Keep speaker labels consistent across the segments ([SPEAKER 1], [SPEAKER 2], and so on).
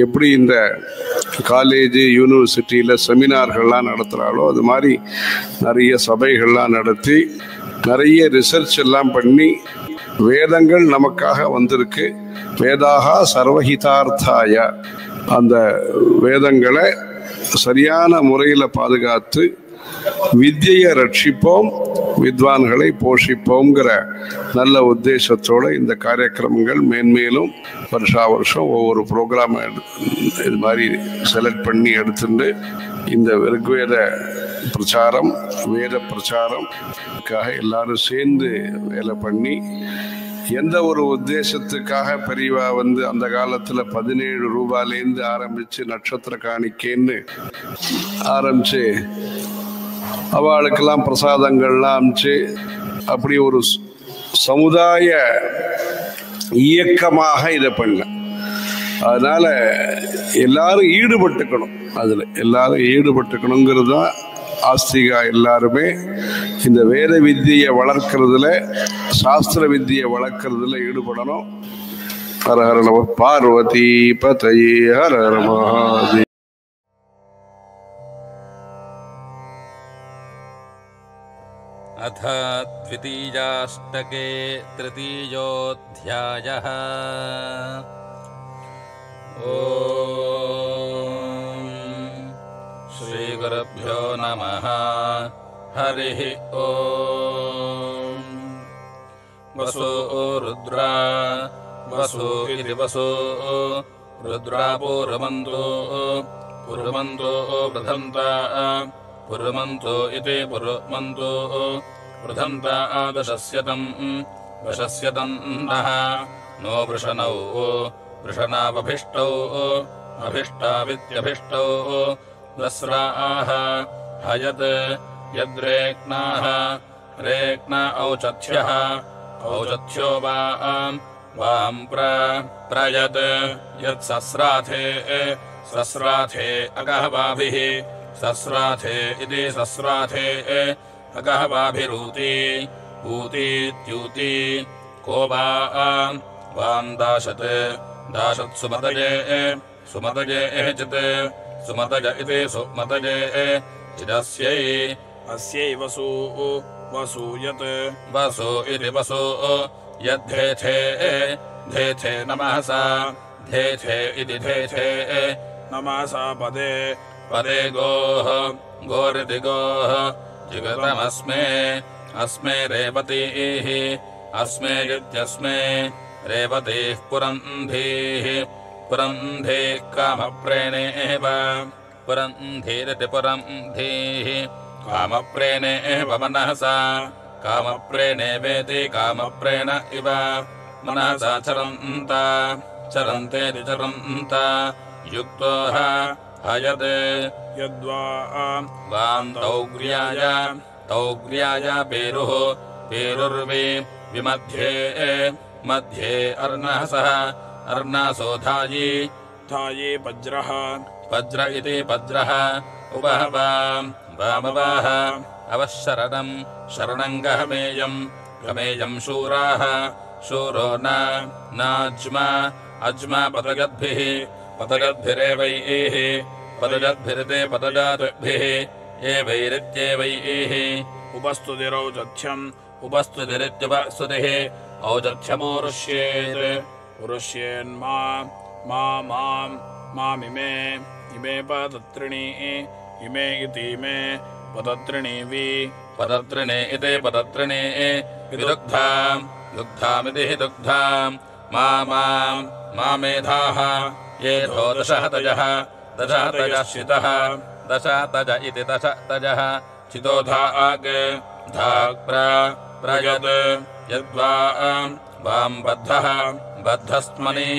[SPEAKER 1] எப்படி இந்த காலேஜ் யூனிவர்சிட்டியில் செமினார்கள்லாம் நடத்துகிறாளோ அது மாதிரி நிறைய சபைகள்லாம் நடத்தி நிறைய ரிசர்ச் எல்லாம் பண்ணி வேதங்கள் நமக்காக வந்திருக்கு. வேதாகா சர்வஹிதார்த்தாய, அந்த வேதங்களை சரியான முறையில் பாதுகாத்து வித்யை ரட்சிப்போம், வித்வான்களை போஷிப்போங்கிற நல்ல உத்தேசத்தோடு இந்த காரியக்கிரமங்கள் மேன்மேலும் வருஷா வருஷம் ஒவ்வொரு ப்ரோக்ராம் இது மாதிரி செலக்ட் பண்ணி எடுத்துட்டு இந்த ரிக்வேத பிரச்சாரம் வேத பிரச்சாரம்காக எல்லாரும் சேர்ந்து வேலை பண்ணி எந்த ஒரு உத்தேசத்துக்காக பெரியவா அந்த காலத்தில் 17 ரூபாயிலேருந்து ஆரம்பித்து நட்சத்திர காணிக்கைன்னு ஆரம்பித்து அவளுக்கெல்லாம் பிரசாதங்கள்லாம் அமிச்சு அப்படி ஒரு சமுதாய இயக்கமாக இதை பண்ண. அதனால எல்லாரும் ஈடுபட்டுக்கணும், அதில் எல்லாரும் ஈடுபட்டுக்கணுங்கிறது தான் ஆஸ்திகா. எல்லாருமே இந்த வேத வித்தியை வளர்க்கறதுல, சாஸ்திர வித்தியை வளர்க்கறதுல ஈடுபடணும். ஹர ஹர நம பார்வதி பதயே ஹர ஹர மகாதேவ.
[SPEAKER 2] अथ द्वितीयाष्टके तृतीयोऽध्यायः। ॐ श्रीगुरुभ्यो नमः। हरिः ॐ। वसो रुद्रा वसो इति वसो रुद्रा पूर्वमन्तो पूर्वमन्तो वृधन्ता पुरुमन्तो इति पुरुमन्तो वृधन्ता दशस्यतम् वशस्यतम् नः नो वृषणौ वृषणावभिष्टौ अभिष्टावित्यभिष्टौ दस्राः हयत् यद्रेक्नाः रेक्ना औचथ्यः औचथ्यो वां प्रयत् यत्सस्राथे सस्राथे अगहवाभिः सस्राथे इति सस्राथे अगहवाभिरूति ऊतीत्यूति को वां दाशत् दाशत् सुमतये सुमतये चित् सुमतय इति सुमतये चिदस्यै अस्यै वसु वसूयत् वसु इति वसु यद्धेथे धेथे नमसा धेथे इति धेथे नमसा पदे पदे गोः गोरिति गोः जिगतमस्मे अस्मे रेवतीः अस्मे इत्यस्मे रेवतीः पुरन्धीः पुरन्धीः कामप्रेणेव पुरन्धीरिति पुरन्धीः कामप्रेणेव मनसा कामप्रेणेवेति कामप्रेण इव मनसा चरन्ता चरन्तेति चरन्ता युक्तोः हयत् यद्वा वां तौग्र्याय पेरुः पेरुर्वि विमध्ये मध्ये अर्णसः अर्णसो धायि धायि वज्रः वज्र इति वज्रः वामवाः अवशरणं शरणं गमेयं शूराः शूरो नाज्मा अज्मा पतगद्भिः पतगद्भिरेवैः पतगद्भिरिते पतजाद्भिः एवैरित्येवैः उपस्तुतिरौजथ्यम् उपस्तुतिरित्युपस्तुतिः औजथ्यमोरुष्येत् उरुष्येन्मा मामिमे इमे पतत्रिणी इमे इति इमे पतत्रिणी वि पतत्रिणे इति पतत्रिणे विदुग्धाम् दुग्धामिति दुग्धाम् मेधाः ये धो दशहतजः दशहतजः शितः दशहतज इति दशहतजः चितो धाग् प्रयत् यद्वा वां बद्धः बद्धस्मनि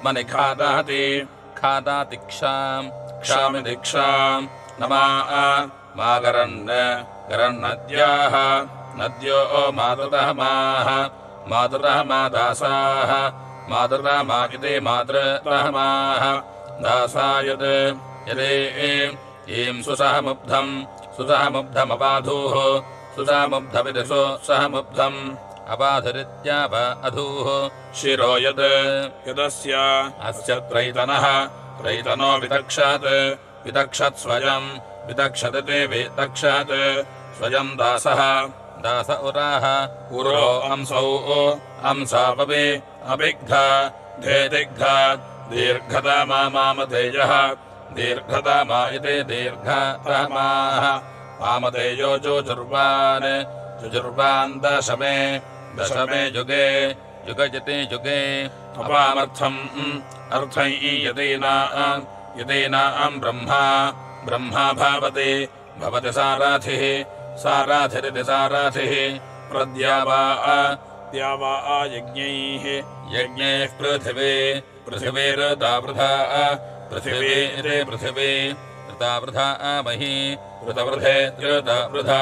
[SPEAKER 2] मनि खादाति खादाति क्षामिति क्षाम् नमा करन्नद्याः नद्यो मातृतः माः मातृतः मा दासाः मातृतः मा इति मातृतः माः दासायत् यदे ईं सुसहमुब्धमपाधूः सुसहमुब्धमिति सुसहमुब्धम् अपाधरित्याप अधूः शिरो यत् यदस्य अस्य त्रैतनो वितक्षत् स्वयम् वितक्षते वितक्षत् स्वयम् दासः दास उराः उरो अंसापि अभिग्धा धेदिग्धा दीर्घतमा मामधेयः दीर्घतमा इति दीर्घतमाः मामधेयो जुजुर्वान् दशमे युगे युगजति युगे अपामर्थम् अर्थं यदीनाम् ब्रह्मा भवति साराथिरिति साराथिः प्रद्यावा यज्ञैः पृथिवीरुता पृथिवी ऋतावृथा मही ऋतवृधे ऋतवृथा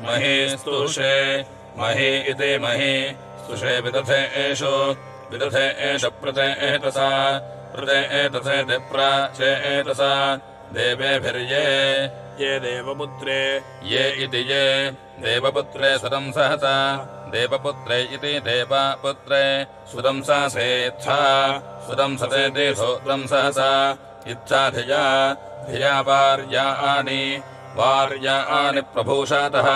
[SPEAKER 2] मही स्तुषे मही इति मही स्तुषे विदधे एष प्रते एतसा दिप्राचेतसा देवेभिर्ये ये देवपुत्रे ये इति ये देवपुत्रे सुरं सहसा देवपुत्रे इति देवपुत्रे सुरं सहसेत्था सुरं ससेति सुरं सहसा इत्था धिया वार्याणि प्रभूषातः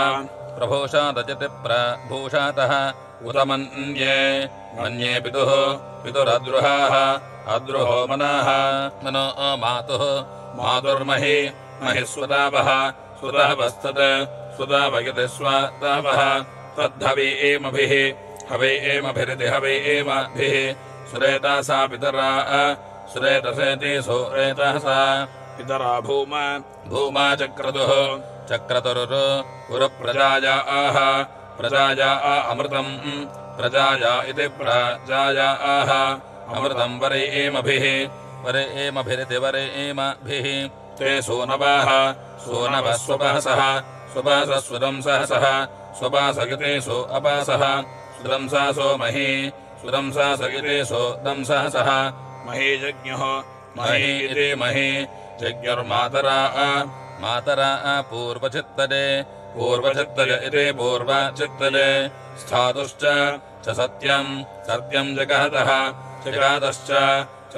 [SPEAKER 2] प्रभूषादजति प्रभूषातः उत मन्ये पितुरद्रुहाः अद्रुहो मनो मातुः मातुर्महि महिस्वतावः सुतावयति स्वतावः तद्धवीमभिः हवीमभिरिति हवीमभिः सुरेतासा पितरा सुरेतसेति सुरेतसा पितरा भूमा चक्रतुरुप्रजायाः प्रजाया अमृतम् प्रजाया इति प्रजायाः अमृतम् वरेमभिः वरेमभिः ते सोनवाः स्वपहसः स्वपहसः स्वपासगिते सो अपासः सुदंसा सो मही सुदंसा सगिते सो दंसहसः मही जज्ञः मही इति मही जज्ञुर्मातरा पूर्वचित्तजे इति पूर्वचित्तजे स्थातुश्च सत्यम् जगातश्च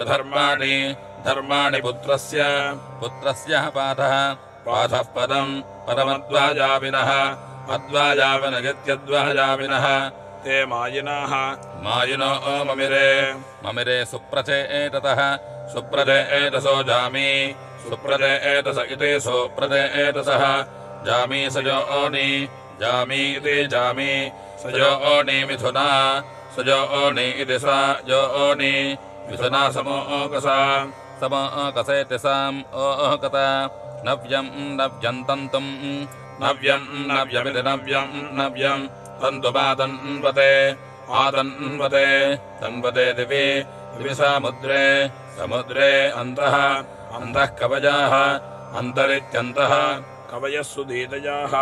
[SPEAKER 2] धर्माणि पुत्रस्य पाठः पदमद्वाजाविनः अद्वाजाविनगित्यद्वाजाविनः ते मायिनो ममिरे सुप्रचे एतसो जामी सुप्रजे एतस इति सुप्रजे एतसः जामी सजोनि जामी इति जामी सजोनि मिथुना सजोनि इति सा जोनि मिथुना समोकसेति साम् ओकता नव्यम् नव्यमिति नव्यम् तन्तुमातन्वते तन्वते दिवि समुद्रे अन्तः कवयाः अन्तरित्यन्तः कवयः सुदीतयाः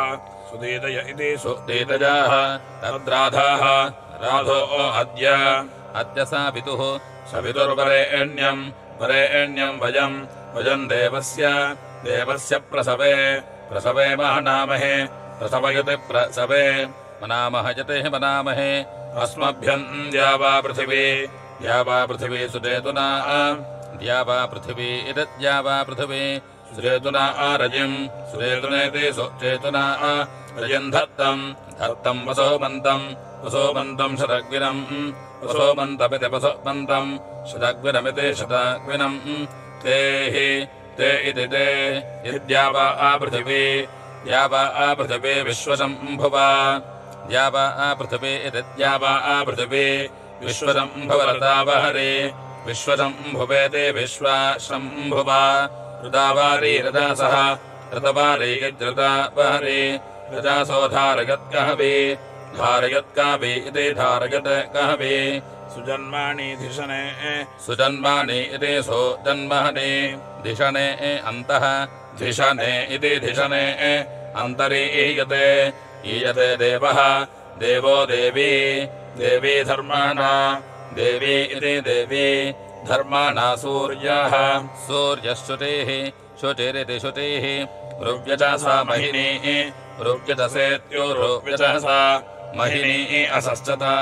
[SPEAKER 2] सुदीतय इति सुदीतयाः तद्राधाः राधो अद्य सा पितुः सवितुर्वरेण्यम् वयम् देवस्य प्रसवे मनामहे प्रसवयति प्रसवे मनामहे अस्मभ्यम् द्यावा पृथिवी सुदेतुना द्यावा पृथिवी इति द्यावा पृथिवी सुरेतुना रजिम् सुरेतुनेति सुचेतुना रजिम् धत्तम् वसोमन्तम् शतग्विनम् वसोमन्तमिति वसोमन्तम् शतग्विनमिति शतग्विनम् ते इति ते यद्यावा पृथिवी विश्वशम्भुवा द्यावा पृथिवी इति द्यावा पृथिवी विश्वशम्भुवरतावहरे विश्वशम्भुवेति विश्वाशम्भुवा ऋतावारी रजासः ऋतवारी यज्रतावहरे रजासो धारयत्कहवे धारयत्कावे इति धारयत्कहवे सुजन्मानि धिषणे इति सुजन्महने धिषणे अन्तः धिषणे इति धिषणे अन्तरीयते ईयते देवः देवो देवी देवी धर्माणा देवी इति देवी धर्माणा सूर्यः सूर्यश्रुतेः शुचिरिति शुचिः रुव्यजसा महिनी रुव्यजसेत्युरुव्यजसा महिनी असश्चता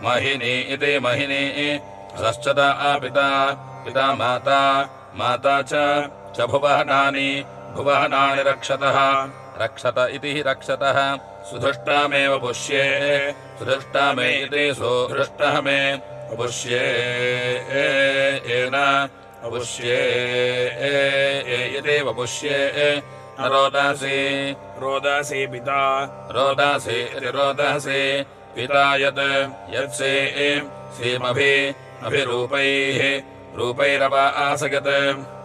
[SPEAKER 2] महिनी इति महिनी असश्चता पिता पिता माता माता च भुवनानि भुवनानि रक्षतः रक्षत इति रक्षतः सुधृष्टामेव पुष्ये सुधृष्टामे इति सुधृष्टः मे पुष्ये येन पुष्ये इति वपुष्ये न रोदसी रोदसी पिता रोदसी इति रोदसी पिता यत् यत्से सीमभिरूपैः रूपैरवा आसजत्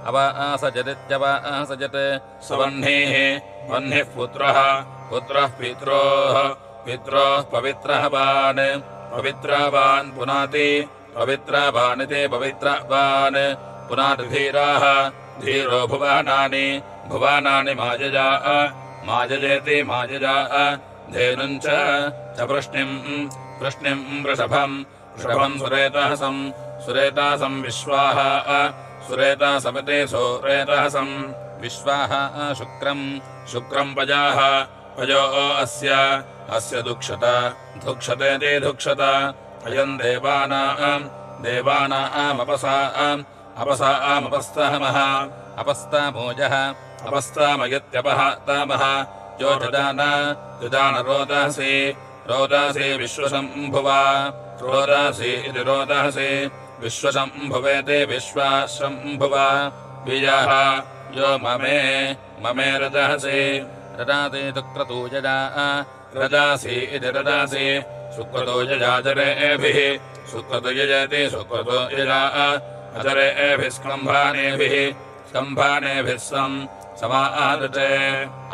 [SPEAKER 2] अवा आसजदित्यवा आसजत् सवह्निः वह्निः पुत्रः पुत्रः पित्रोः पित्रोः पवित्रवान् पवित्रवान् पुनाति पवित्रवानिति पवित्रवान् पुनाति धीराः धीरो भुवनानि भुवनानि माजजा माजजेति माजजा धेनुम् च वृष्णिम् वृष्णिम् वृषभम् वृषभम् सुरेतासम् सुरेतासम् विश्वाः सुरेतासमिति सुरेतासम् विश्वाः शुक्रम् शुक्रम् पजाः पजो अस्य अस्य दुक्षत धुक्षतेति धुक्षत अयम् देवानाम् देवानामपसाम् अपसामपस्तामः अपस्तामोजः अपस्तामयत्यपहतामः यो जदान रोदसी रोदसी विश्वशम्भुवा रोदसी इति रोदसी विश्वशम्भुवेति विश्वाशम्भुवा बीजः यो ममे ममे रजहसि रजाति शुक्रतूजजा रजासि इति रजासि शुक्रतूजजाचरेभिः शुक्रतुयजति शुक्रतुयजा अचरेभिः स्कम्भानेभिः स्कम्भानेभिः समादते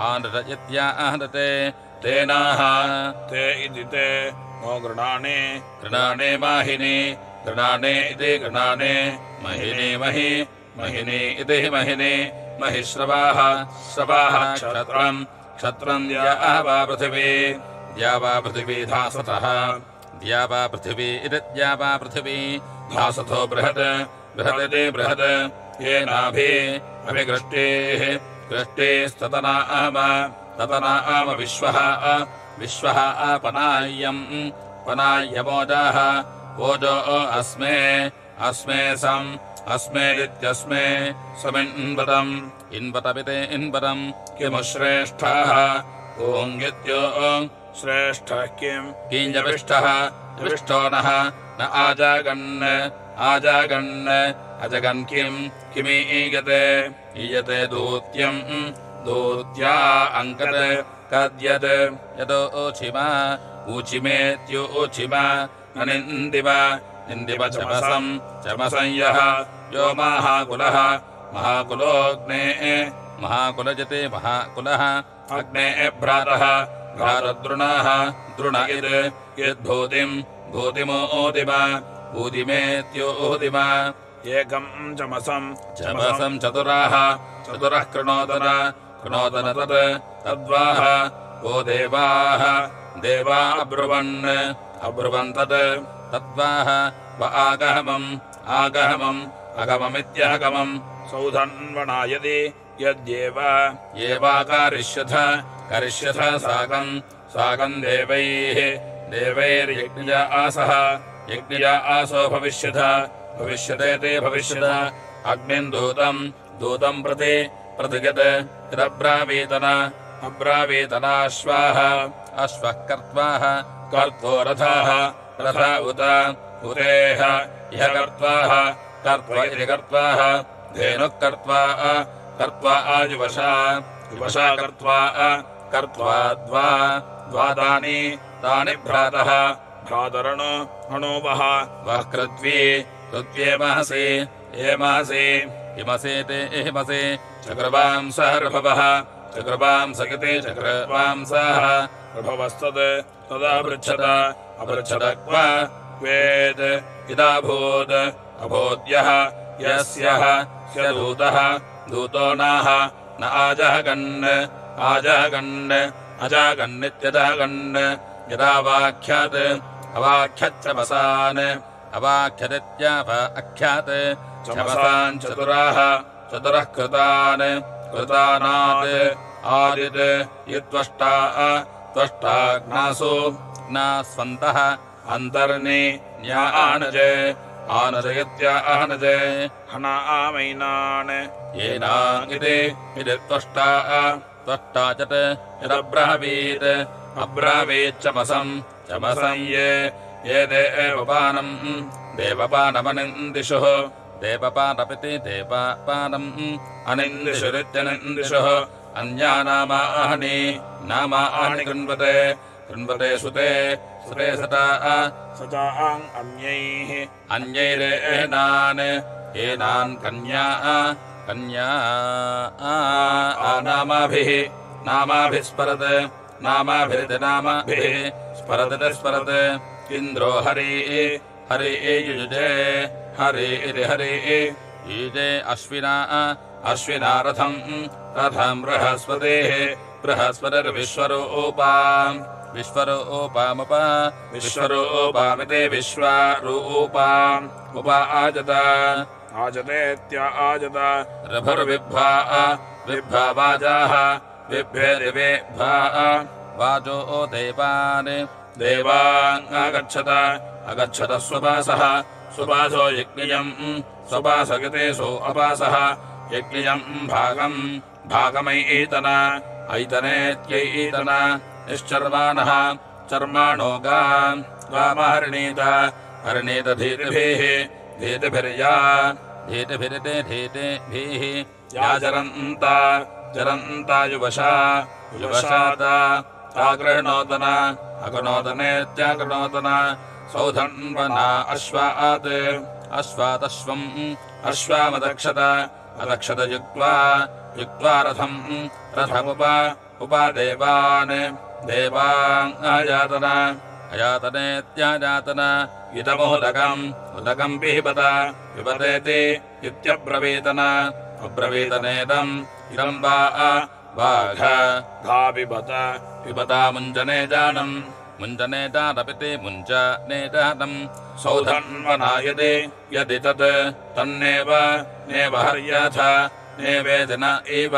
[SPEAKER 2] आदत इत्यादते तेनाः ते इति ते नो गृणाने गृणाने माहिनी गृणाने इति गृणाने महिनी महि महिनी इति महिनी महिश्रवाः श्रवाः क्षत्रम् क्षत्रम् द्यावा पृथिवी धासतः द्यावा पृथिवी इति द्यावा पृथिवी धासतो बृहत् बृहदिति बृहत् येनाभिवृष्टेः ततनाम विश्वः विश्वः पनाय्यम् पनाय्यमोजाः ओजो अस्मे अस्मे सम् अस्मेदित्यस्मे समिन्वतम् इन्वतमिति इन्वतम् किमु श्रेष्ठः ओङ्गित्यो श्रेष्ठः किम् किञ्जविष्टः विष्टो नः न आजागन् आजागन् अजगन् किम् किमीयते ईयते दूत्यम् दूत्या अङ्कत् कद्यत् यतो ओचिमा ऊचिमेत्योचिमा न निन्दिव निन्दिव चमसम् चमसं यः यो महाकुलः महाकुलोऽग्नेः महाकुलजते महाकुलः अग्नेः भ्रातः भ्रातद्रुणाः द्रुण यद्भूतिम् भूतिमोदिम ऊदिमेत्योदिम एकम् चमसम् चमसम् चतुराः चतुरः कृणोदन कृणोदन तद्वाह वो देवाः देवा अब्रुवन् अब्रुवन् तद्वाह व आगहमम् आगहमम् अगममित्यहगमम् सौधन्वणायति यद्येव येवाकारिष्यथ करिष्यथ साकम् साकम् देवैः देवैर्यज्ञया आसः यज्ञया आसो भविष्यथ भविष्यते भविष्यथ अग्निम् दूतम् दूतम् प्रति प्रतिगत यदब्रावीतन अब्रावीतनाश्वाः अश्वः कर्त्वाः कर्त्वो रथाः रथा उत उतेह इह कर्त्वाः कर्त्व इति कर्त्वाः धेनुः कर्त्वा कर्त्वा आयुवशा युवशा कर्त्वा कर्त्वा द्वादानि तानि भ्रातः भ्रातरणो हणोवः वः कृत्वी कृत्व्येमहसि एमहसि इमसेते एमसे चक्रवांसः ऋभवः चक्रवांसगिते चक्रवांसः ऋभवस्तद् तदा पृच्छत अपृच्छत क्वेद् इदाभूत् अभूद्यः यस्यः ह्यदूतः दूतो नाह न आजहगन् आजहगन् अजागन्नित्यजागन् यदावाख्यात् अवाख्यच्चमसान् अवाख्यदित्याप अख्यात् चमसान् चतुराः चतुरः कृतान् कृतानात् आदित् यत्त्वष्टा त्वष्टाग्नासु ज्ञास्वन्तः अन्तर्नि न्यानजे आनजयत्यानजे हना आमैनान् येनाङ्गिति त्वष्टा त्वष्टा चत् यदब्रवीत् अब्रवीच्चमसम् चमसं ये देवपानम् देवपानमनिन्दिषुः देवपानपिति देवपानम् अनिन्दिषुरित्यनिन्दिषुः अन्यानामानि नामानि कृण्वते कृण्वते सुते सुते सताम् अन्यैः अन्यैरेनान् एनान् कन्या कन्या नामाभिः नामाभिः स्मरत् नामाभिरिति नामाभिः स्मरत् स्मरत् इन्द्रो हरि हरि युजे हरि इति हरि युजे अश्विना अश्विना रथम् रथम् बृहस्पतेः बृहस्पतिर्विश्वरूपाम् विश्वरूपामुप विश्वरूपामिति विश्वरूपाम् उप आजत आजतेत्य आजत रभुर्विभ्वा विभ्वा वाजाः विभ्वेदिवेभ्वा वाजो देवान् देवान् आगच्छत अगच्छत स्वपासः स्वपासो यज्ञियम् स्वपासगतेषु अपासः यज्ञियम् भागम् भागमैतन ऐतनेत्यैतन निश्चर्माणः चर्माणो गामहर्णीत हर्णीत धीतिभिः धीतिभिर्या धीतिभिरिते धीतिभिः या जरन्ता जरन्ता युवशा युवशाता गृह्णोतन अगृणोतनेत्यागृणोतन सौधन्वना अश्वात् अश्वादश्वम् अश्वामदक्षत अदक्षत युक्त्वा युक्त्वा रथम् रथमुप उपादेवान् देवान् अयातन अयातनेत्यायातन इदमुदकम् उदकम् पिबत पिबतेति इत्यब्रवीतन अब्रवीतनेदम् इदम् वाघ पिबत पिबता मुञ्जने जानम् मुञ्जने जानपिति मुञ्जने जानम् सौधन्वनायति यदि तत् तन्नेव नेव हर्याथ नेवेदन एव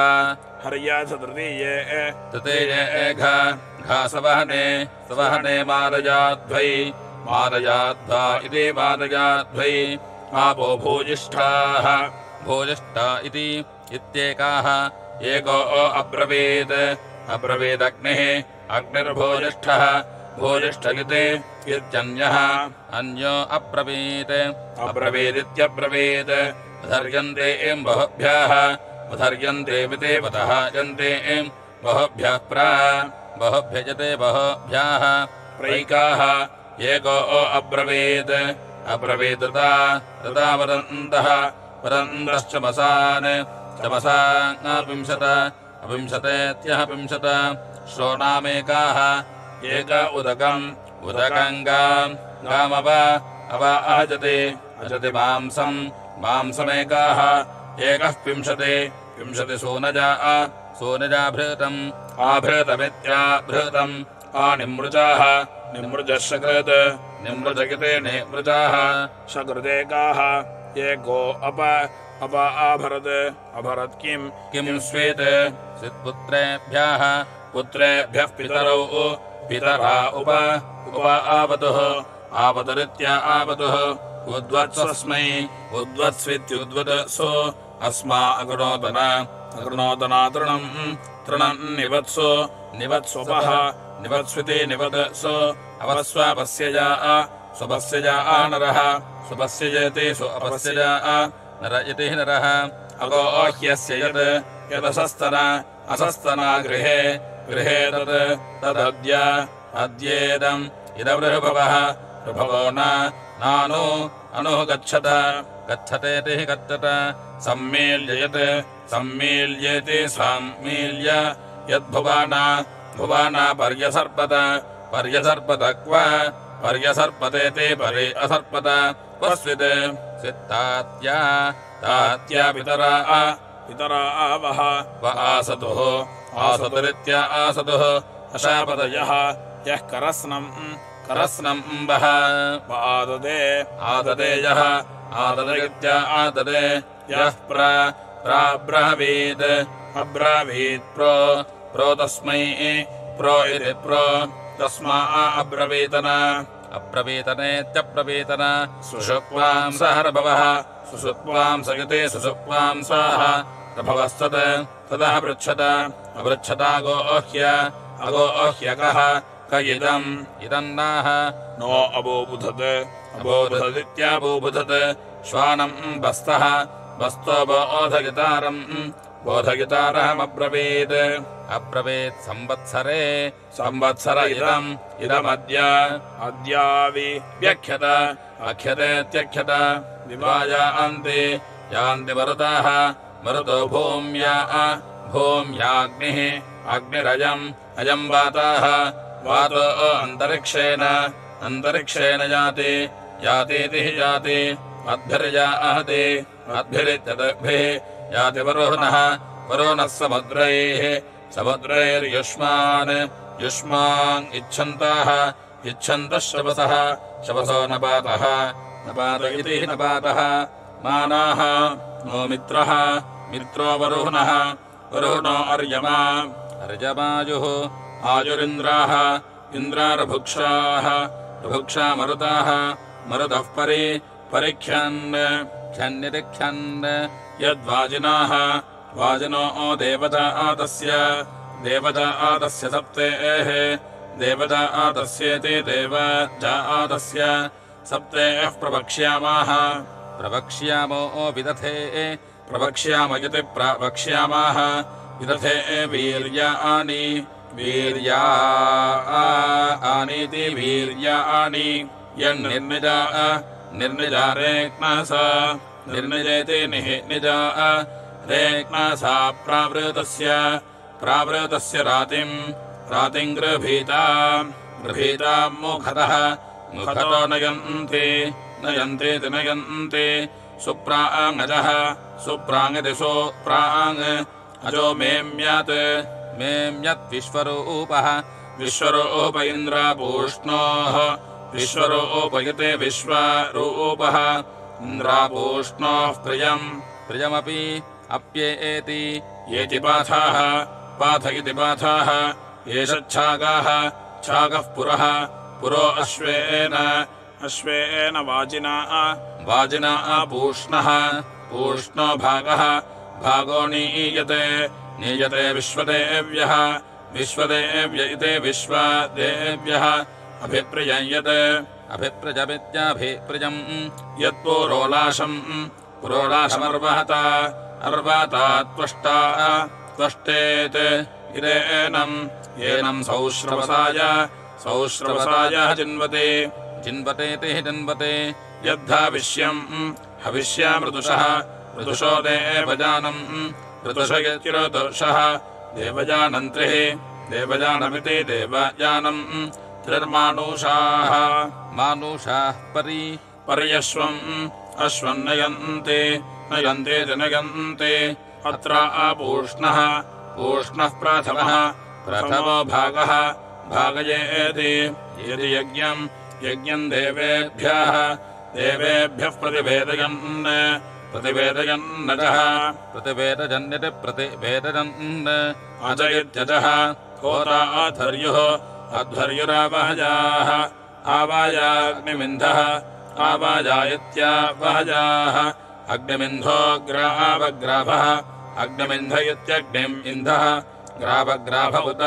[SPEAKER 2] हर्याथ तृतीये तृतीये घा सवहने सवहने मारयाध्वै मारयाध्वा इति मारयाध्वै आपो भूजिष्ठाः भूजिष्ठा इति इत्येकाः एको अब्रवीत् अब्रवीदग्निः अग्निर्भूजिष्ठः भूजिष्ठगिति इत्यन्यः अन्यो अब्रवीत् अब्रवीदित्यब्रवीत् धर्यन्ते एम् बहुभ्यः धर्यन्तेमिति वतः यन्ते एम् बहुभ्यः बहुभ्यजते बहुभ्यः प्रैकाः एको अब्रवीत् अब्रवीदृता ऋता वदन्तः वदन्तश्चमसान् चमसाङ्विंशत अविंशतेत्यः विंशत श्रोणामेकाः एक उदकम् उदकम् गामव अव आहजते अजति मांसम् मांसमेकाः एकः विंशति विंशति सूनजा सूनजाभृतम् आभृतमित्याभृतम् आनिमृजाः निमृजः सकृत् निमृजगिते निमृजाः सकृतेकाः एको अप आभरत् अभरत् किम् स्वेत् सित्पुत्रेभ्यः पुत्रेभ्यः पितरौ पितरा उप आवतुः आवतरित्या आवतुः उद्वत्स्वस्मै उद्वत्स्वित्युद्वत्सु अस्मा अगृणोदन अगृणोदना तृणम् निवत्सु निवत्स्वपः निवत्स्विति निवत्सु अवस्वापस्यजा स्वपस्यजा नरः स्वपस्यजति सु अपस्यजा नर इति नरः अगो ह्यस्य यत् यदसस्तन असस्तना गृहे गृहे तदद्य अद्येदम् इदवृभवः ऋभवो नानु अनुः गच्छत गच्छतेति गच्छत सम्मील्ययत् सम्मील्येति सम्मील्य यद्भुवाना पर्यसर्पत पर्यसर्पत क्व पर्यसर्पतेति परि असर्पत क्वस्वित् सित्तात्या तात्या पितरावः व आसतुः आसतुरित्य आसतुः अशापदयः यः करस्नम् वः व आददे आददे यः आददयित्य आददे यः प्राब्रवीत् अब्रवीत् प्रो तस्मै प्रो इति प्रो तस्मा अब्रवीतनेत्यब्रवीतन सुषुप्वां सह रभवः सुषुप्वां सयते सुषुप्वां सह रभवस्तत् तदः पृच्छत अगोह्यकः क इदम् नाह नो अबोबुधदित्याबोबुधत् श्वानम् बस्तः बस्तो बोधगितारमब्रवीत् संवत्सर इदमद्याव्यख्यत अख्यतेत्यख्यत विवायान्ति यान्ति मरुताः मरुतो भूम्याग्निः अग्निरयम् वाताः वातो अन्तरिक्षेण यातीति याति अद्भिर्याहति अद्भिरित्यद्भिः याति वरुणः समुद्रैर्युष्मान् इच्छन्तः शवसो नपातः नपात इति नपातः मानाः नो मित्रो वरुणः वरुणो अर्यमायुः आयुरिन्द्राः इन्द्रारभुक्षाः रभुक्षा मरुताः मरुतः परिख्यन् यद्वाजिनाः वाजिनो देवता आतस्य सप्तेः देवता आतस्येति देवता आतस्य सप्तेः प्रवक्ष्यामो विदथे प्रवक्ष्याम इति प्रवक्ष्यामः विदथे वीर्यानीति वीर्याणि यन्निर्निजारेक्नसा निर्निजयति निजा रेक्नसा प्रावृतस्य रातिम् गृभीता मुखतो नयन्ति सुप्राङिति सुप्राङ् अजो मेम्यत् विश्वरूप इन्द्रापूष्णोः विश्वरूपयते विश्वरूपः इन्द्रापूष्णोः प्रियमपि अप्येति येति पाथ इति पाथाः येषच्छागाः छागः पुरो अश्वेन वाजिना पूष्णो भागो नीयते विश्वदेव्यः इति विश्वदेव्यः अभिप्रजमित्याभिप्रजम् यत्पूरोलाशमर्वहता त्वष्टेत् येनम् सौश्रवसाय जिन्वते यद्धाविष्यम् ऋतुषो ऋतुषः देवजानन्त्रिः देवजानमिति देवजानम् त्रिर्मानुषाः पर्यश्वम् अश्वन्नयन्ते नयन्ते अत्र पूष्णः प्रथमो भागः भागयेति यदि यज्ञम् देवेभ्यः प्रतिवेदयन्नजः प्रतिवेदजन्यति प्रतिवेदयन् अजयत्यजः होता अध्वर्युरावहजाः आवाजाग्निमिन्धः आवाजायत्यावहजाः अग्निमिन्धो ग्रावग्राभः अग्निमिन्ध इत्यग्निम् इन्धः ग्रावग्राभ उत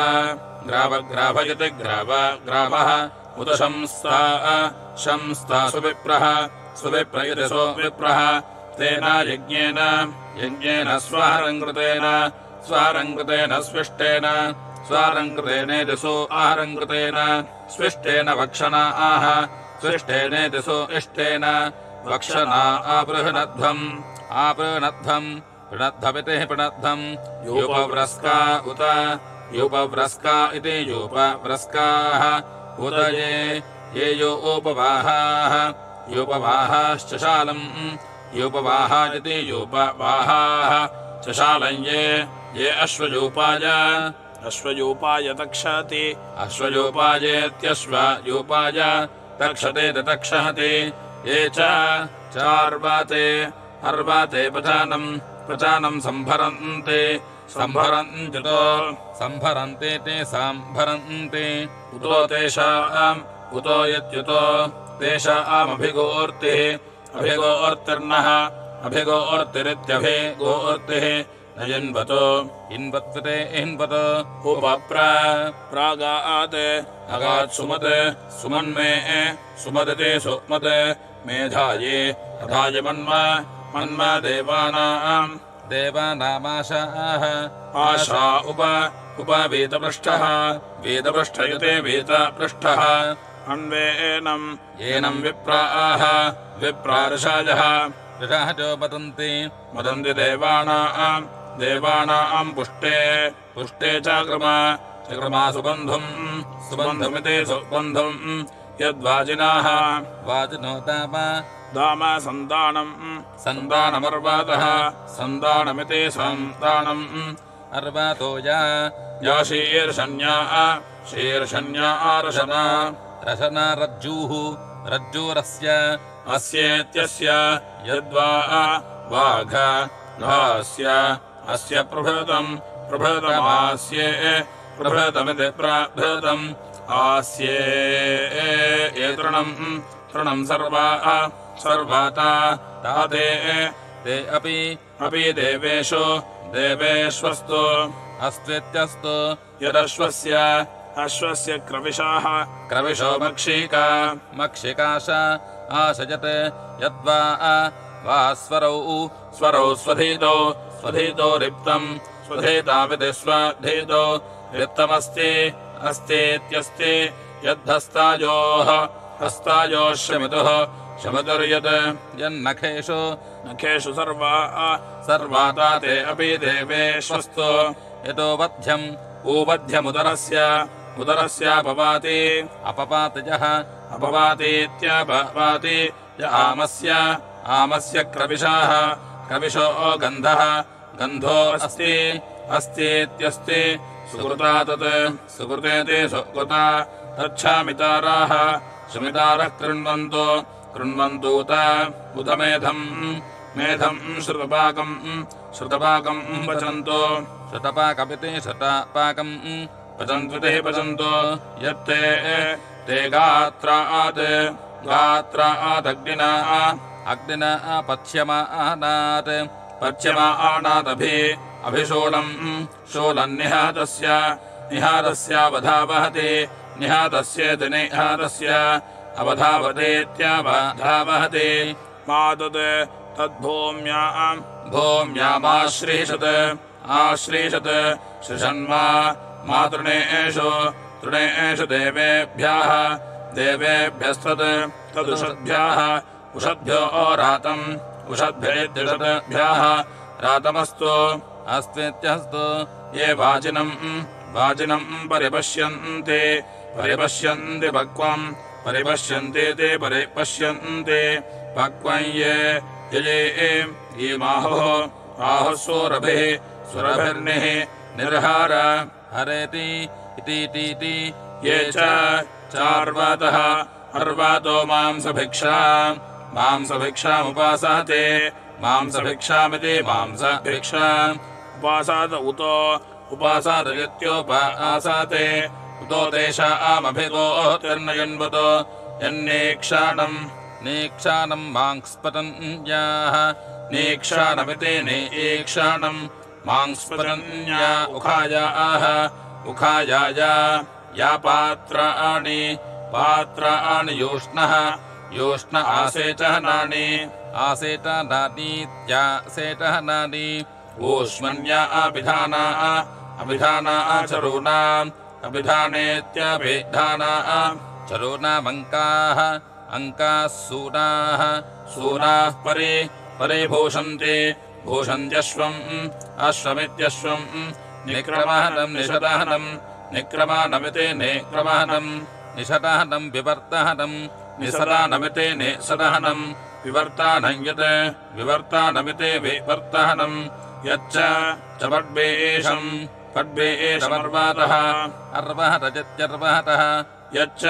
[SPEAKER 2] ग्रावग्राभयति ग्रावग्राभः उत शंस्ता सुविप्रः सुविप्रयति सुविप्रः तेन यज्ञेन स्वारङ्कृतेन स्विष्टेन स्वारङ्कृतेनेति सो आहरङ्कृतेन स्विष्टेन वक्षना आह स्विष्टेनेति सो इष्टेन वक्षना आपृहणध्वम् पृणद्धमिति पृणद्धम् यूपव्रस्का उत यूपव्रस्का इति यूपव्रस्काः उत ये यूपवाहाः यूपवाहाश्च शालम् यूपवाहा इति यूपवाहाः चशालये ये अश्वयूपाय
[SPEAKER 3] अश्वयूपाय तक्षति
[SPEAKER 2] अश्वयूपायेत्यश्वयूपाय तक्षते तक्षहति ये चार्वाते अर्वाते पचानं सम्भरन्ते ते सम्भरन्ते उतो तेषाम् उतो यत्युतो तेषामभिगोर्तिः अभिगोर्तिर्नः अभिगोर्तिरित्यभिगोर्तिः न यन्वतो इन्वत्वते इन्वतो प्रागात् अगात् सुमन्मे सुमदते सुमद मेधाये अधाय मन्म देवानामाशाः आशा उपवेदपृष्ठः वेदपृष्ठयुते वेदपृष्ठः
[SPEAKER 3] अन्वेनं
[SPEAKER 2] येनं विप्राः विप्रार्षायः ऋषाजो मदन्ति देवानां पुष्टे चक्रमा सुबन्धुमिति सुबन्धुम् यद्वाजिनाः वाजिनो
[SPEAKER 3] दाम
[SPEAKER 2] सन्तानमर्वातः सन्तानमिति सन्तानम् अर्वातो या शीर्षण्या रशना रज्जुरस्य अस्येत्यस्य यद्वा वाघस्य अस्य प्रभृतमास्ये प्रभृतमिति प्रभृतम् आस्ये तृणम् सर्वाता ताते ते अपि देवेष्वस्तु अस्त्वेत्यस्तु
[SPEAKER 3] यदश्वस्य
[SPEAKER 2] क्रविशो मक्षिकाश आशजत् यद्वा वा स्वरौ स्वधीतो रिक्तम् स्वधीताविति स्वधीतो रिक्तमस्तीत्यस्ति यद्धस्तायोः शमितुर्यत् यन्नखेषु सर्वाता ते अपि देवेष्वस्तु यतो उदरस्यापपाति अपपातिजः अपपातीत्यपपाति य आमस्य क्रविशो गन्धो अस्तीत्यस्ति सुकृता तत् सुकृतेति सुकृता तच्छामिताराः शमितारः कृण्वन्तूत उत मेधम् श्रुतपाकम् पचन्तो श्रुतपाकमिति श्रुतपाकम् पचन्त्विति पचन्तो यत्ते ते गात्रादग्निना पच्यमानादभिशोलम् निहातस्यावधावहति निहातस्येति निहातस्य अवधावतेत्यवधावहति
[SPEAKER 3] मातत्
[SPEAKER 2] तद्भूम्यामाश्रीषत् श्रिषन्मा तृणेषु देवेभ्यस्तदुषद्भ्यः उषद्भ्यो उषद्भ्येद्युषद्भ्यः रातमस्तु अस्त्वेत्यस्तु ये वाजिनम् परिपश्यन्ति परिपश्यन्तीति परिपश्यन्ति पक्वं ये माहुः सुरभिर्निः निर्हार हरेति इति ये चार्वातः अर्वातो मांसभिक्षामुपासते मांसभिक्षामिति मांसभिक्षा
[SPEAKER 3] उपासाद
[SPEAKER 2] उपासादयत्योपासाते उतो तेषामभिगोतिर्नयन्वतो यन्नेक्षाणम् मांस्पतन्याः नेक्षाणमिति नेक्षाणम् मांस्पतन्या उखायाया या पात्राणि योष्ण आसेचहनानि आसेटनानीत्यासेटहनानि ऊष्मन्या अभिधाना चरूणाम् अभिधानेत्यभिधाना चरूणामङ्काः अङ्काः सूनाः परिभूषन्ति भूषन्त्यश्वम् अश्वमित्यश्वम् निक्रमहनम् निक्रमानमिति निक्रमहनम् निषदहनम् विवर्तहनम् निसदानमिति निसदहनम् विवर्तानम् यत् विवर्तानमिति विवर्तहनम् यच्च च पड्बेशम् पड्बेशमर्वातः अर्वहतचित्यर्वहतः यच्च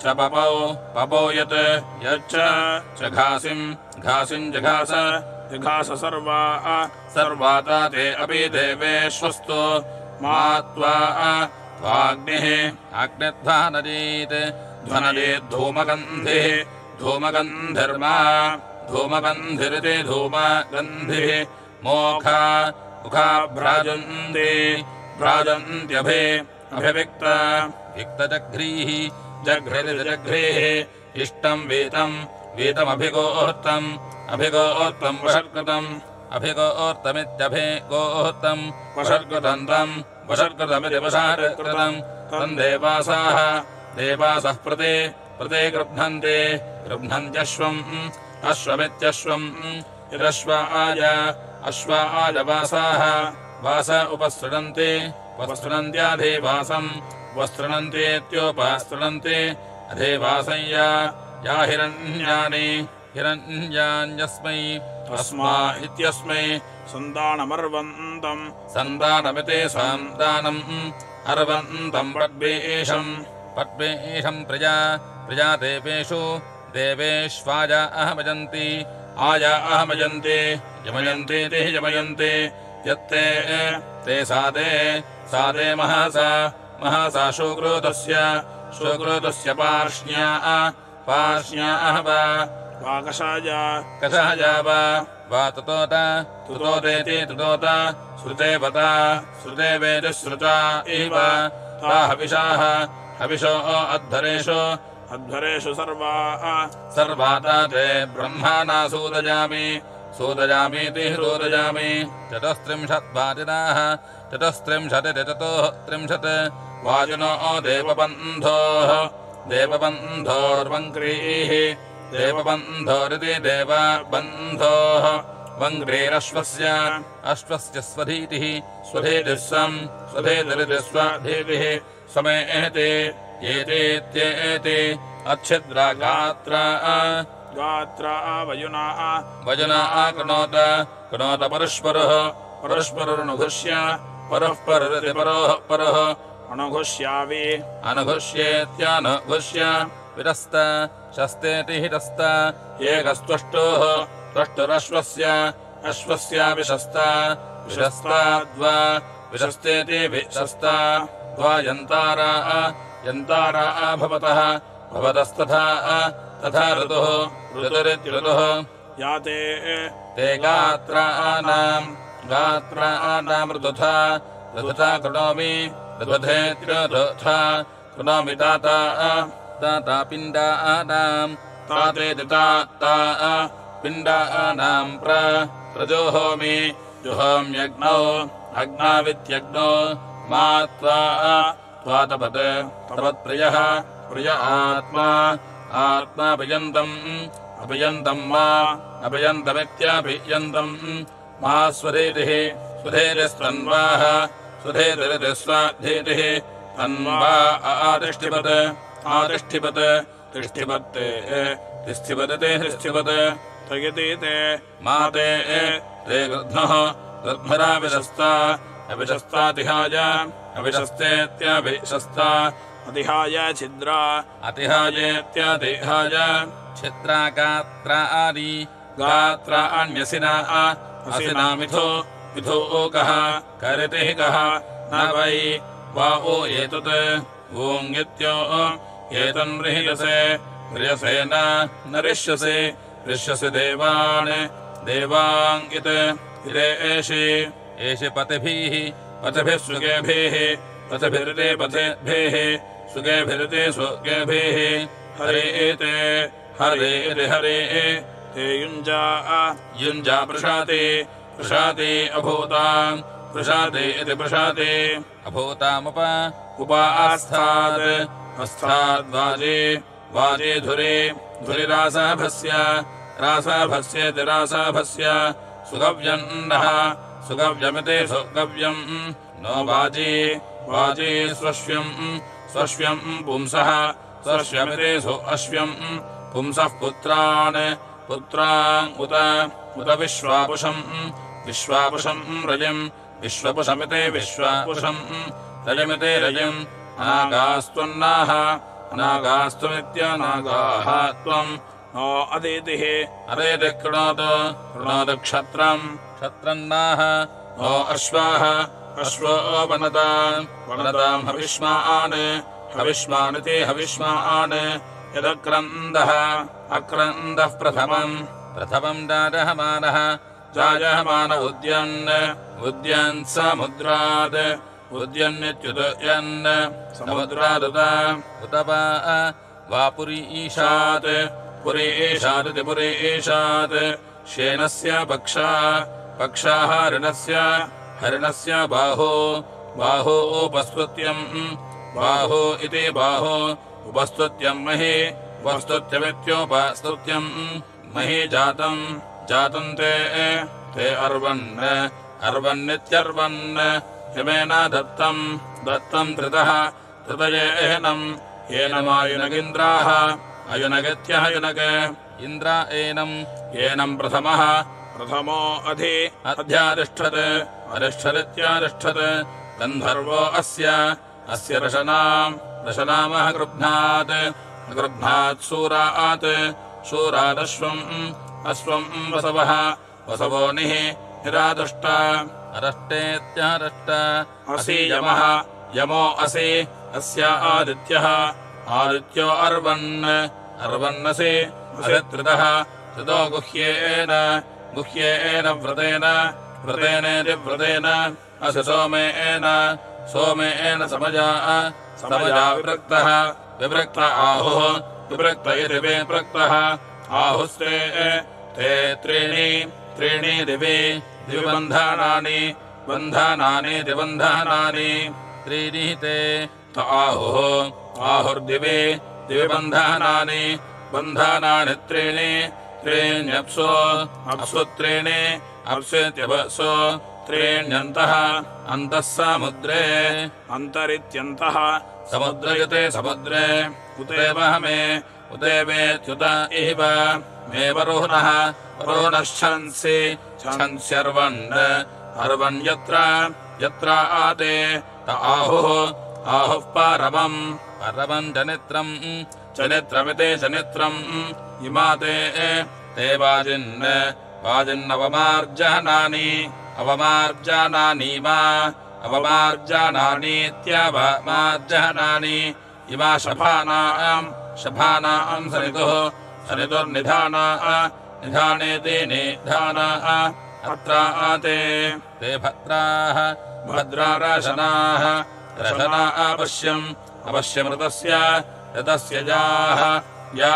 [SPEAKER 2] च पपौ पपौ यत् यच्च च घासिम् जघास
[SPEAKER 3] जिघास सर्वा
[SPEAKER 2] ते अपि देवेष्वस्तु मा त्वाग्निः अग्निध्वनजीत् धूमगन्धिः धूमगन्धिरिति धूमगन्धिः मोखा भ्राजन्त्यभिविक्तजघ्रीः जघ्रिः इष्टम् वीतमभिगोहृतम् वषर्कृतमित्यभिगोहृतम् वषर्कृतमिति वषर्कृतम् तम् देवासः प्रते गृह्णन्त्यश्वम् अश्वमित्यश्वम् यदश्वाय वास उपसृणन्त्याधिवासम् उपसृणन्त्येत्योपसृणन्ति अधिवासं या हिरण्यान्यस्मै अस्मा इत्यस्मै सन्दानमिति सन्दानम् अर्वन्तम् पद्मेशम् प्रजा देवेष्वाजा अहमजन्ति आया अहमजन्ति यमयन्तीति यमयन्ति यत्ते ते सादे महसा शुक्रोतस्य पार्ष्ण्याः
[SPEAKER 3] वा
[SPEAKER 2] कषाया वा तुतोतेति श्रुतेवता श्रुतेवेति श्रुता इव ता हविषो अध्वरेषु सर्वा ते ब्रह्माणा सूदयामीति रोदयामि चतुस्त्रिंशद्वाजिनाः चतुस्त्रिंशत् वाजिनो देवबन्धोर्वङ्क्रीः देवबन्धोरिति देवबन्धोः वङ्क्रीरश्वस्य स्वधीतिः स्वधीतिरिति स्वधीतिः समेति येतेत्येति अच्छिद्रा गात्रा वयुना कृणोत परस्परुर्नुघुष्य परः परः अनघुष्येत्यानघुष्य विरस्त शस्तेति हितस्त एकस्त्वष्टोः अश्वस्याविशस्ता विशस्तेति विशस्ता द्वा यन्तारा भवतस्तथा ऋतुः
[SPEAKER 3] याते
[SPEAKER 2] ते गात्राणाम् ऋतुथा कृणोमि ऋतुथा कृणोमि ताता पिण्डानाम् ताते पिण्डानाम् प्रजोहोमि जुहोम्यग्नौ अग्नावित्यग्नौ मा तपत्प्रियः प्रिय अभियन्तम् मा अभियन्तमित्याभियन्तम् मा स्वधेतिस्तन्वाः स्वधेतिरिति स्वाधीतिः तन्वा तिष्ठिपत् तयति ते मा ते गृध्मराविशस्ता अविशस्तातिहाय अविशस्तेत्याभिशस्ता अतिहाय छिद्रा अतिहायेत्यातिहाय छिद्रा गात्राण्यसिना मिथोकः करितिः कः न वै वा ओ एतत् ओङ्गित्यो एतन् ह्रियसे न रिष्यसि देवाङ्गित् एषि पतिभिः सुगेभिः पतिभिरिते पथेभिः सुगेभिरिते सुगेभिः हरे ते युञ्जा प्रशाति अभूताम् प्रशाति इति प्रशाति अस्थाद्वाजे धुरिरासाभस्य सुगव्यन्नः सुगव्यमिति सुगव्यम् नो वाजी स्वश्व्यम् पुंसः स्वश्व्यमिति अश्व्यम् पुंसः पुत्रान् उत विश्वापुषम् विश्वापुषम् रजिम् विश्वपुषमिति विश्वापुषम् रजमिति रजिम् अनागास्त्वन्नाः अनागास्त्वमित्यनागाः त्वम्
[SPEAKER 3] नो अदितिः
[SPEAKER 2] अरेति कृणोतु क्षत्रम् क्षत्रन्नाः नो अश्वाः अश्वो वनताम् हविष्मानिति हविष्मान् यदक्रन्दः अक्रन्दः प्रथमम् जायहमान उद्यन् समुद्रात् उद्यन्नित्युदयन् समुद्रादुत उत वा पुरी ईशात् पुरीशादिति पुरीशात् श्येनस्य पक्षाः हरिणस्य बाहो उपस्तुत्यम् बाहो इति बाहो उपस्तुत्यम् महि उपस्तुत्यमित्योपस्तुत्यम् महि जातम् ते अर्वन्नित्यर्वन् यमेन दत्तम् धृतः येनमायुनगिन्द्राः अयुनगत्यः युनग इन्द्र एनम् प्रथमो अध्यातिष्ठत् अरिष्ठदित्यातिष्ठत् गन्धर्वो अस्य रशनामः गृह्णात् शूरादश्वम् वसवो निरादुष्ट अरष्टेत्यादष्ट असि यमो असि अस्य आदित्यो अर्वन्नसि त्रितः गुह्येन व्रतेनेति व्रतेन असि सोमेन समजा विभक्त आहुः विभक्त इति विभक्तः आहुस्ते ते त्रीणि दिवि बन्धानानि त्रीणि ते त आहुः आहुर्दिवि बन्धानानि त्रीण्यप्सु त्रीणि अप्सेत्यपसो त्रीण्यन्तः अन्तः समुद्रे
[SPEAKER 3] अन्तरित्यन्तः
[SPEAKER 2] समुद्रयुते समुद्रे उतेव उदेवेत्युत इव मे वरुणश्छन्स्यर्वन् यत्र आते त आहुः पारवम् चनित्रमिते चनित्रम् इमाते ते अवमार्जानानीत्यवमार्जानानीत्यवमार्जानानि इमा शफानाम् निधानेति निधानाः भद्राते ते भद्राः भद्रारशनाः अवश्यमृतस्य या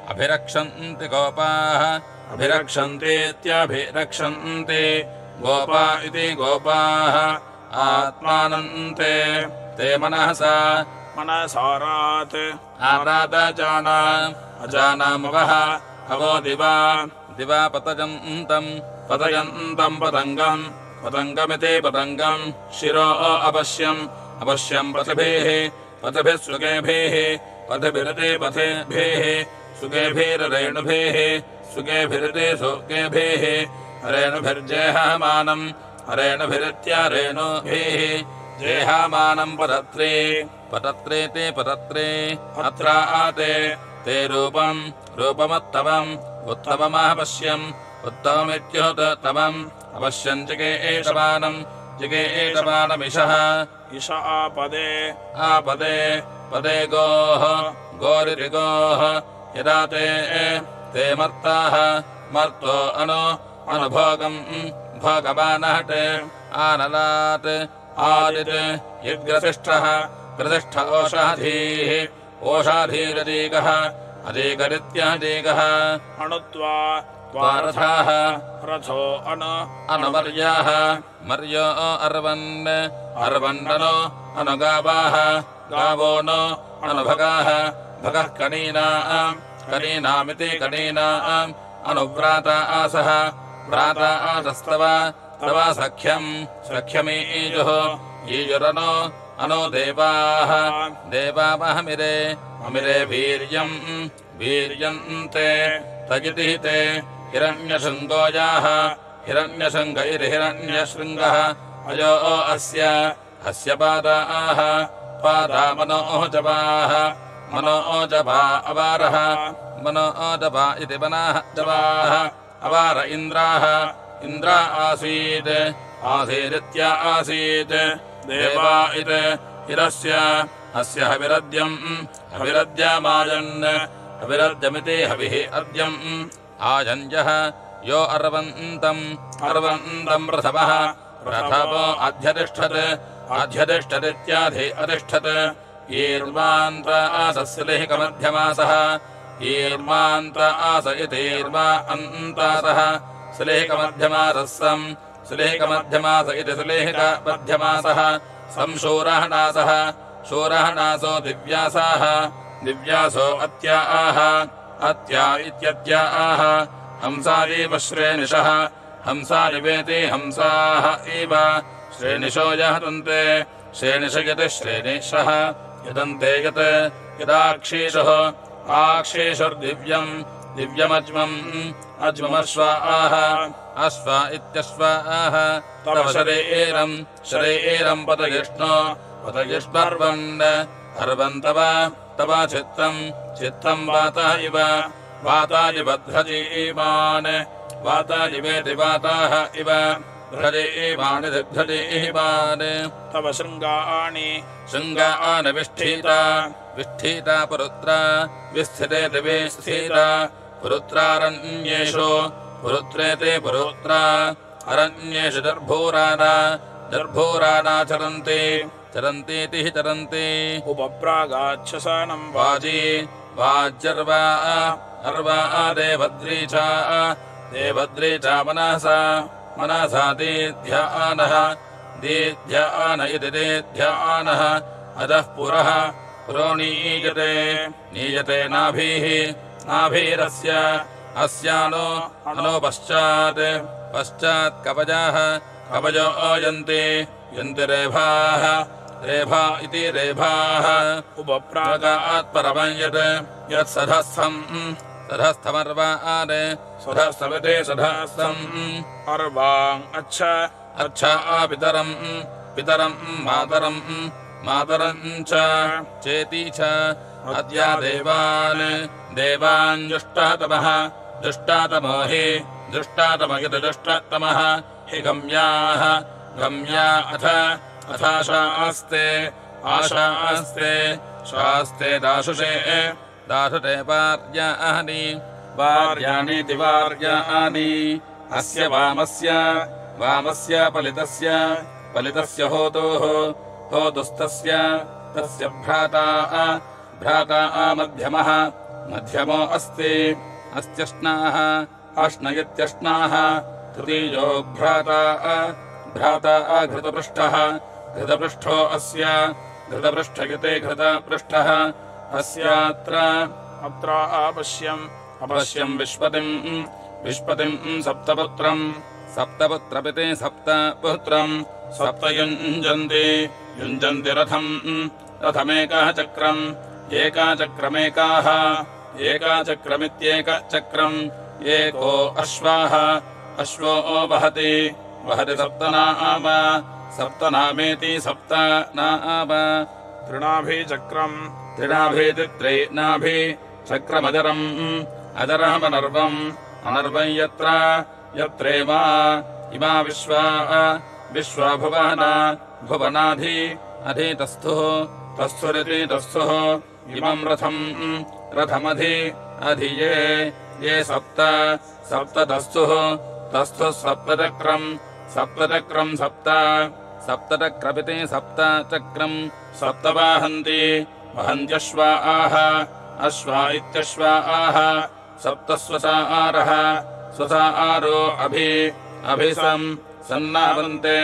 [SPEAKER 2] अभिरक्षन्ति गोपाः अभिरक्षन्तीत्यभिरक्षन्ति गोपा इति गोपाः आत्मानन्ते ते मनसारात् अजानामवः अवो दिवा पतयन्तम् पतङ्गमिति पतङ्गम् शिरो अवश्यम् पथभिः सुगेभिः पथभिरते पथेभिः सुगेभिररेणुभिः सुगेभिरते सुगेभिः रेणुभिर्जेहमानम् रेणुभिरित्यरेणुभिः जेहमानम् पतत्रेति पतत्रे अत्र आते ते रूपमुत्तमम् पश्यम् उत्तममित्युत्तमम् अवश्यम् जिगेशमानमिषः
[SPEAKER 3] इष आपदे पदे गोरिरिगोः
[SPEAKER 2] यदा ते मर्तो अनुभोगम् भोगमानहट् आनलात् आदित् यद्ग्रसिष्ठः ग्रसिष्ठ ओषाधीरदीगः अदीगरित्यदीगः
[SPEAKER 3] अणुत्वा
[SPEAKER 2] रथाः
[SPEAKER 3] रथो
[SPEAKER 2] अनुमर्याः मर्यो अर्वन्ननो अनुगावाः गावो नो अनुभगाः भगः कनीनामिति कनीनाम् अनुव्राता आसः व्राता आसस्तव तव सख्यमीजुः ईजुरनो अनो देवावहमिरे वीर्यन्ते तजिति ते हिरण्यशृङ्गोजाः हिरण्यशृङ्ग इति हिरण्यशृङ्गः अयो अस्य पादाः पादा मनोजपाः मनोजपा अवारः मनोजपा इति वनाः जपाः अवार इन्द्राः इन्द्रा आसीत् आसीदित्या आसीत् देवा इति हिरस्य अस्य हविरद्यम् हविरद्यमाजन् हविरद्यमिति हविः अद्यम् आजञ्जः यो अर्वन्तम् प्रथमः प्रथमो अध्यतिष्ठत् अध्यतिष्ठदित्याधि अतिष्ठत् ईर्वान्त आसस्लिहिकमध्यमासः ईर्वान्त आस इतीर्वा अन्तासः स्लिहिकमध्यमासः स्लिहिकमध्यमास इति स्लिहिकमध्यमासः संशूरहनासः शूरहनासो दिव्यासाः दिव्यासो अत्या आह अत्या इत्यत्या आह हंसा इव श्रेणिशः हंसा निवेति हंसाः इव श्रेणिशो यहतन्ते श्रेणिश यत् श्रेणिशः यदन्ते यत् यदाक्षीषः आक्षीषुर्दिव्यम् दिव्यमज्मम् अज्ममश्वाः अश्व इत्यश्वाः तव शरीरम् पतयिष्णो पतयिष्पर्वन् अर्वन् तव चित्तम् वाता इव वाताजिवध्रजीवान् वाताजिवेति वाताः इव ध्रजीवान् ध्रजीवान्
[SPEAKER 3] तव शृङ्गानि
[SPEAKER 2] विष्ठीता पुरुत्रा विस्थितेति विस्थिता पुरुत्रारण्येषु पुरुत्रेति पुरुत्रा अरण्येषु दर्भूराना चरन्तीति हि चरन्ति
[SPEAKER 3] उपप्रागाच्छसानम्
[SPEAKER 2] वाजी वाज्यर्वा अर्वा देवद्रीचा मनसा दीध्यान इति दीध्यानः अधः पुरः पुरो नीयते नाभिरस्य अस्यानो अनो पश्चात् कवजाः कवजो यन्ति रेभा इति रेभाः उपप्रागात् परमं यत् सधस्थमर्वादे सधस्थमिति सधस्थम्
[SPEAKER 3] अर्वाङ्
[SPEAKER 2] अच्छा पितरम् मातरम् च चेति च अद्या देवान् जुष्टातमो हि जुष्टातमयत् जुष्टातमः हि गम्या अथाशास्ते शास्ते दाशुषे वार्याणीति वार्याणि अस्य वामस्य पलितस्य होतुस्तस्य तस्य भ्राता मध्यमो अस्त्यश्नाः अश्न इत्यश्नाः तृतीयो भ्राता घृतपृष्ठो अस्य घृतपृष्ठयते घृतपृष्ठः अस्यात्र अपश्यम् विश्पतिम् सप्तपुत्रमिति सप्तपुत्रम् युञ्जन्ति रथमेकः चक्रम् एकाचक्रमित्येकचक्रम् एको अश्वो वहति सप्तनामेति सप्तनाम तृणाभिति चक्रमजरम् अनर्वम् यत्रेमा इमा विश्वा भुवनाधितस्थुरिति तस्थुः इमम् रथमधि ये सप्त तस्थुः सप्तचक्रम् सप्तचक्रमिति सप्तचक्रम् वहन्त्यश्वाः अश्वा इत्यश्वाः सप्तस्वसारः स्वसारो सन्नावन्ते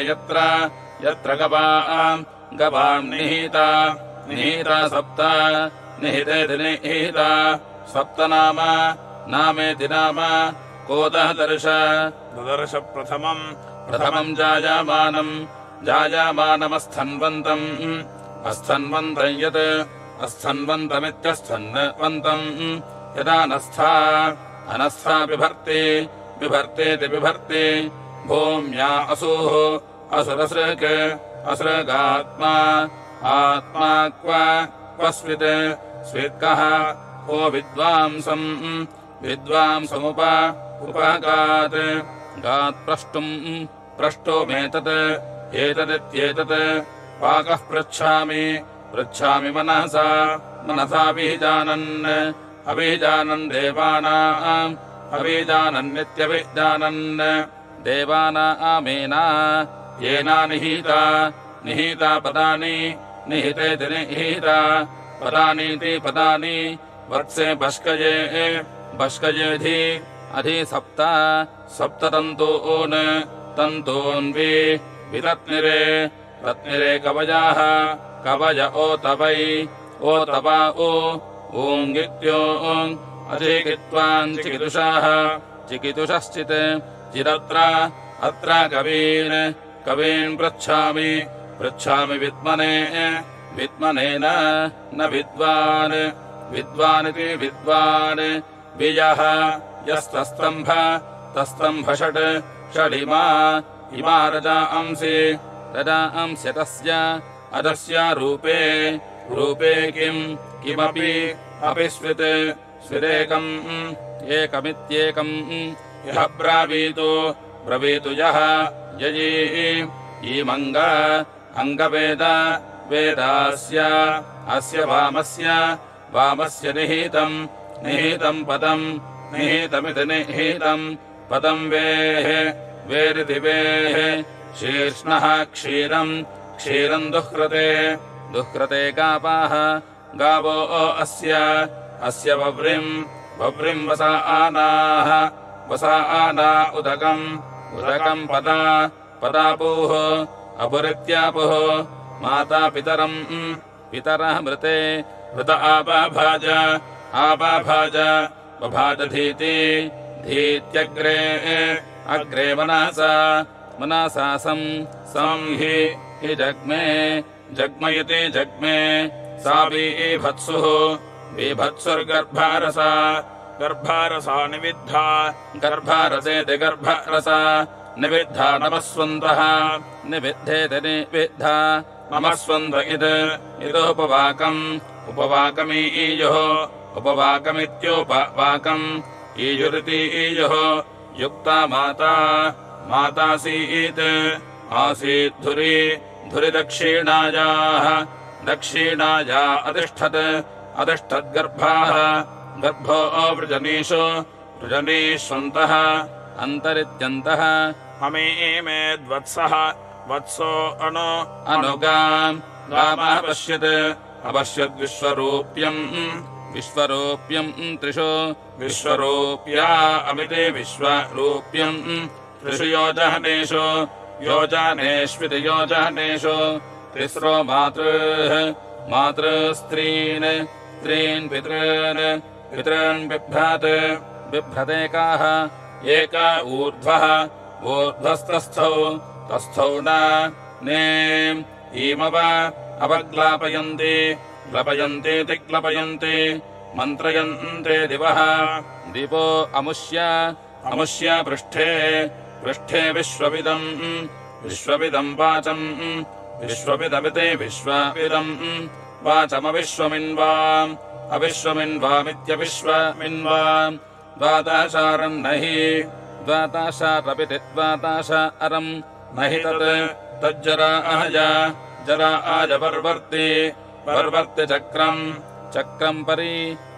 [SPEAKER 2] यत्र गवाम् निहिता सप्त निहितेति निहिता सप्तनामेति नाम कोदः ददर्श प्रथमम् जायमानमस्थन्वन्तम् यत् अस्थन्वन्तमित्यस्थन्वन्तम् यदा अनस्था बिभर्ति बिभर्तेति बिभर्ति भूम्या असूः असुरसृक् असृगात्मा आत्मा क्वस्वित् स्वित्कः को विद्वांसम् विद्वांसमुपगात् गात्प्रष्टुम् प्रष्टुमेतत् एतदित्येतत् पाकः पृच्छामि मनसा अभिजानन् देवानाम् अभिजानन्नित्यभिजानन् देवानामेना येना निहिता पदानि निहितेति निहिता पदानीति पदानि वत्से बष्कयेधि अधि सप्ततन्तून् विरत्निरे कवयाः कवय ओतपा ऊङ्गित्योङ् अधिकित्वान् चिकितुषश्चित् चिदत्र अत्र कवीन् पृच्छामि विद्मनेन न विद्वानिति विद्वान् विजः यस्तस्तम्भ षडिमा रजा अंस्यतस्य अदस्य रूपे किमपि अपि स्विदेकमित्येकम् यः ब्रवीतु यः ययी ईमङ्ग अङ्गवेदास्य अस्य वामस्य निहितम् पदम् निहितमिति निहितम् पदम् वेरिति वेः शीर्ष्णः क्षीरम् दुःकृते गावाः गावो अस्य बव्रिम् वसा आना उदकम् पदापूः अपुरित्यापुः माता पितरः मृत आपाभाज धीत्यग्रे मनसा सं हि जग्मयति जग्मे सा बीभत्सुर्गर्भारसा निविद्धा गर्भारसेति गर्भरसा निविद्धा नमस्वन्तः निविद्धेति निविद्धा नमस्वन्त उपवाकमीयुः उपवाकमित्योपवाकम् ईयुरिति ईयुः युक्ता आसीत् धुरि दक्षिणाया अतिष्ठद्गर्भाः गर्भो वृजनीष्वन्तः अन्तरित्यन्तः
[SPEAKER 3] हमेद्वत्सः वत्सो
[SPEAKER 2] अनुगामः विश्वरूप्यम् त्रिषु विश्वरूप्या अमिते विश्वरूप्यम् त्रिषु योजनेष्विति योजनेषु तिस्रो मातृस्त्रीन् पितॄन् बिभ्रतेकाः एक ऊर्ध्वस्तस्थौ नेम् ईमव ग्लपयन्ति मन्त्रयन्ते दिवो अमुष्य पृष्ठे विश्वविदम् वाचम् विश्वविदमिति विश्वविदम् वाचमविश्वमिन्वामित्यविश्वमिन्वाम् द्वादशारन्नहि द्वादशारपिति द्वादशारम् नहि तज्जराज पर्वर्ति चक्रम्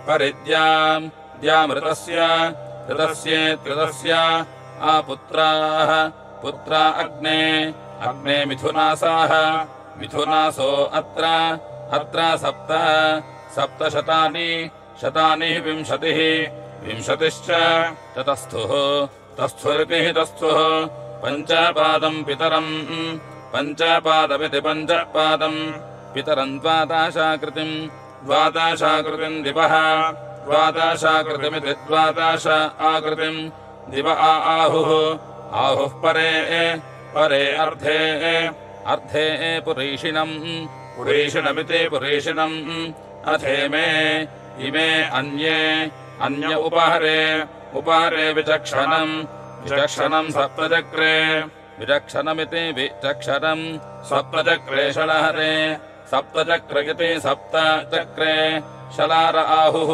[SPEAKER 2] परिद्यामृतस्य ऋतस्य आपुत्राः पुत्रा अग्ने मिथुनासो अत्र सप्तशतानि विंशतिश्च तस्थुः पञ्चपादम् पञ्चपादमिति पञ्चपादम् पितरम् द्वादशाकृतिम् दिवः द्वादशाकृतिमिति द्वादश आकृतिम् दिव आहुः परे अर्धे पुरीषिणमिति पुरीषिणम् अथेमे इमे अन्य उपहरे उपारे विचक्षणम् विचक्षणम् सप्तचक्रे विचक्षणमिति विचक्षणम् सप्तचक्रे शलहरे सप्तचक्र इति सप्तचक्रे शलार आहुः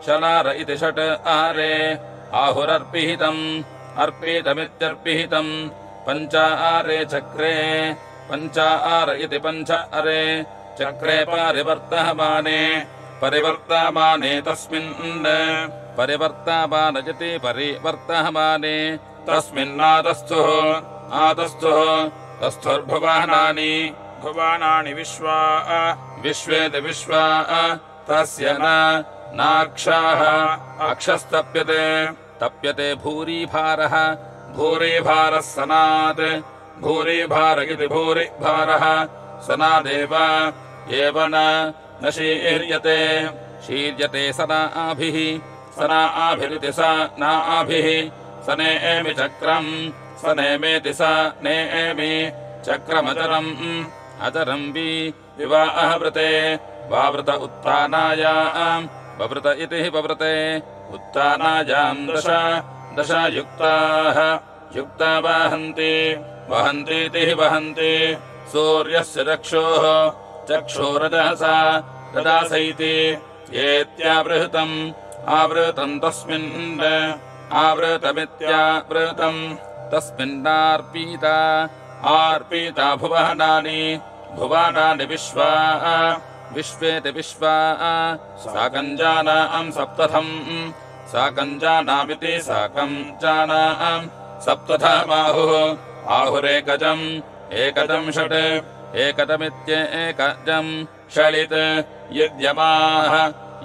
[SPEAKER 2] शलार इति षट् आरे आहुरर्पिहितम् अर्पितमित्यर्पिहितम् पञ्चारे चक्रे पञ्चार इति पञ्च अरे चक्रे परिवर्तमाने परिवर्तमाने तस्मिन् परिवर्तमानयति परिवर्तमाने तस्मिन्नादस्थुः आदस्थुः तस्थुर्भुवानानि
[SPEAKER 3] भुवानानि विश्वा
[SPEAKER 2] विश्वेति विश्वा तस्य नाक्षाः अक्षस्तप्यते तप्यते भूरिभारः भूरिभारः सनात् भूरिभार इति भूरिभारः सनादेव एव न शीर्यते शीर्यते सनाभिः सनाभिरिति सनाभिः सनेमि चक्रम् सनेमेति सनेमि चक्रमचरम् अचरम् विवाहवृते वावृत उत्थानायाम् ववृत इति ववृते उत्थानायाम् दश युक्ताः युक्ता वहन्ति वहन्तीति वहन्ति सूर्यस्य चक्षुः चक्षुरजसा रजसैति येत्यावृतम् आवृतम् तस्मिन् आवृतमित्यावृतम् तस्मिन्नार्पीता आर्पीता भुवनानि भुवनानि विश्वा विश्वेति विश्वा साकञ्जानाम् सप्तथम् साकञ्जानामिति साकञ्जानाम् सप्तथमाहुः आहुरेकजम् एकजम् षट् एकजमित्येकजम् षळित् यद्यमाः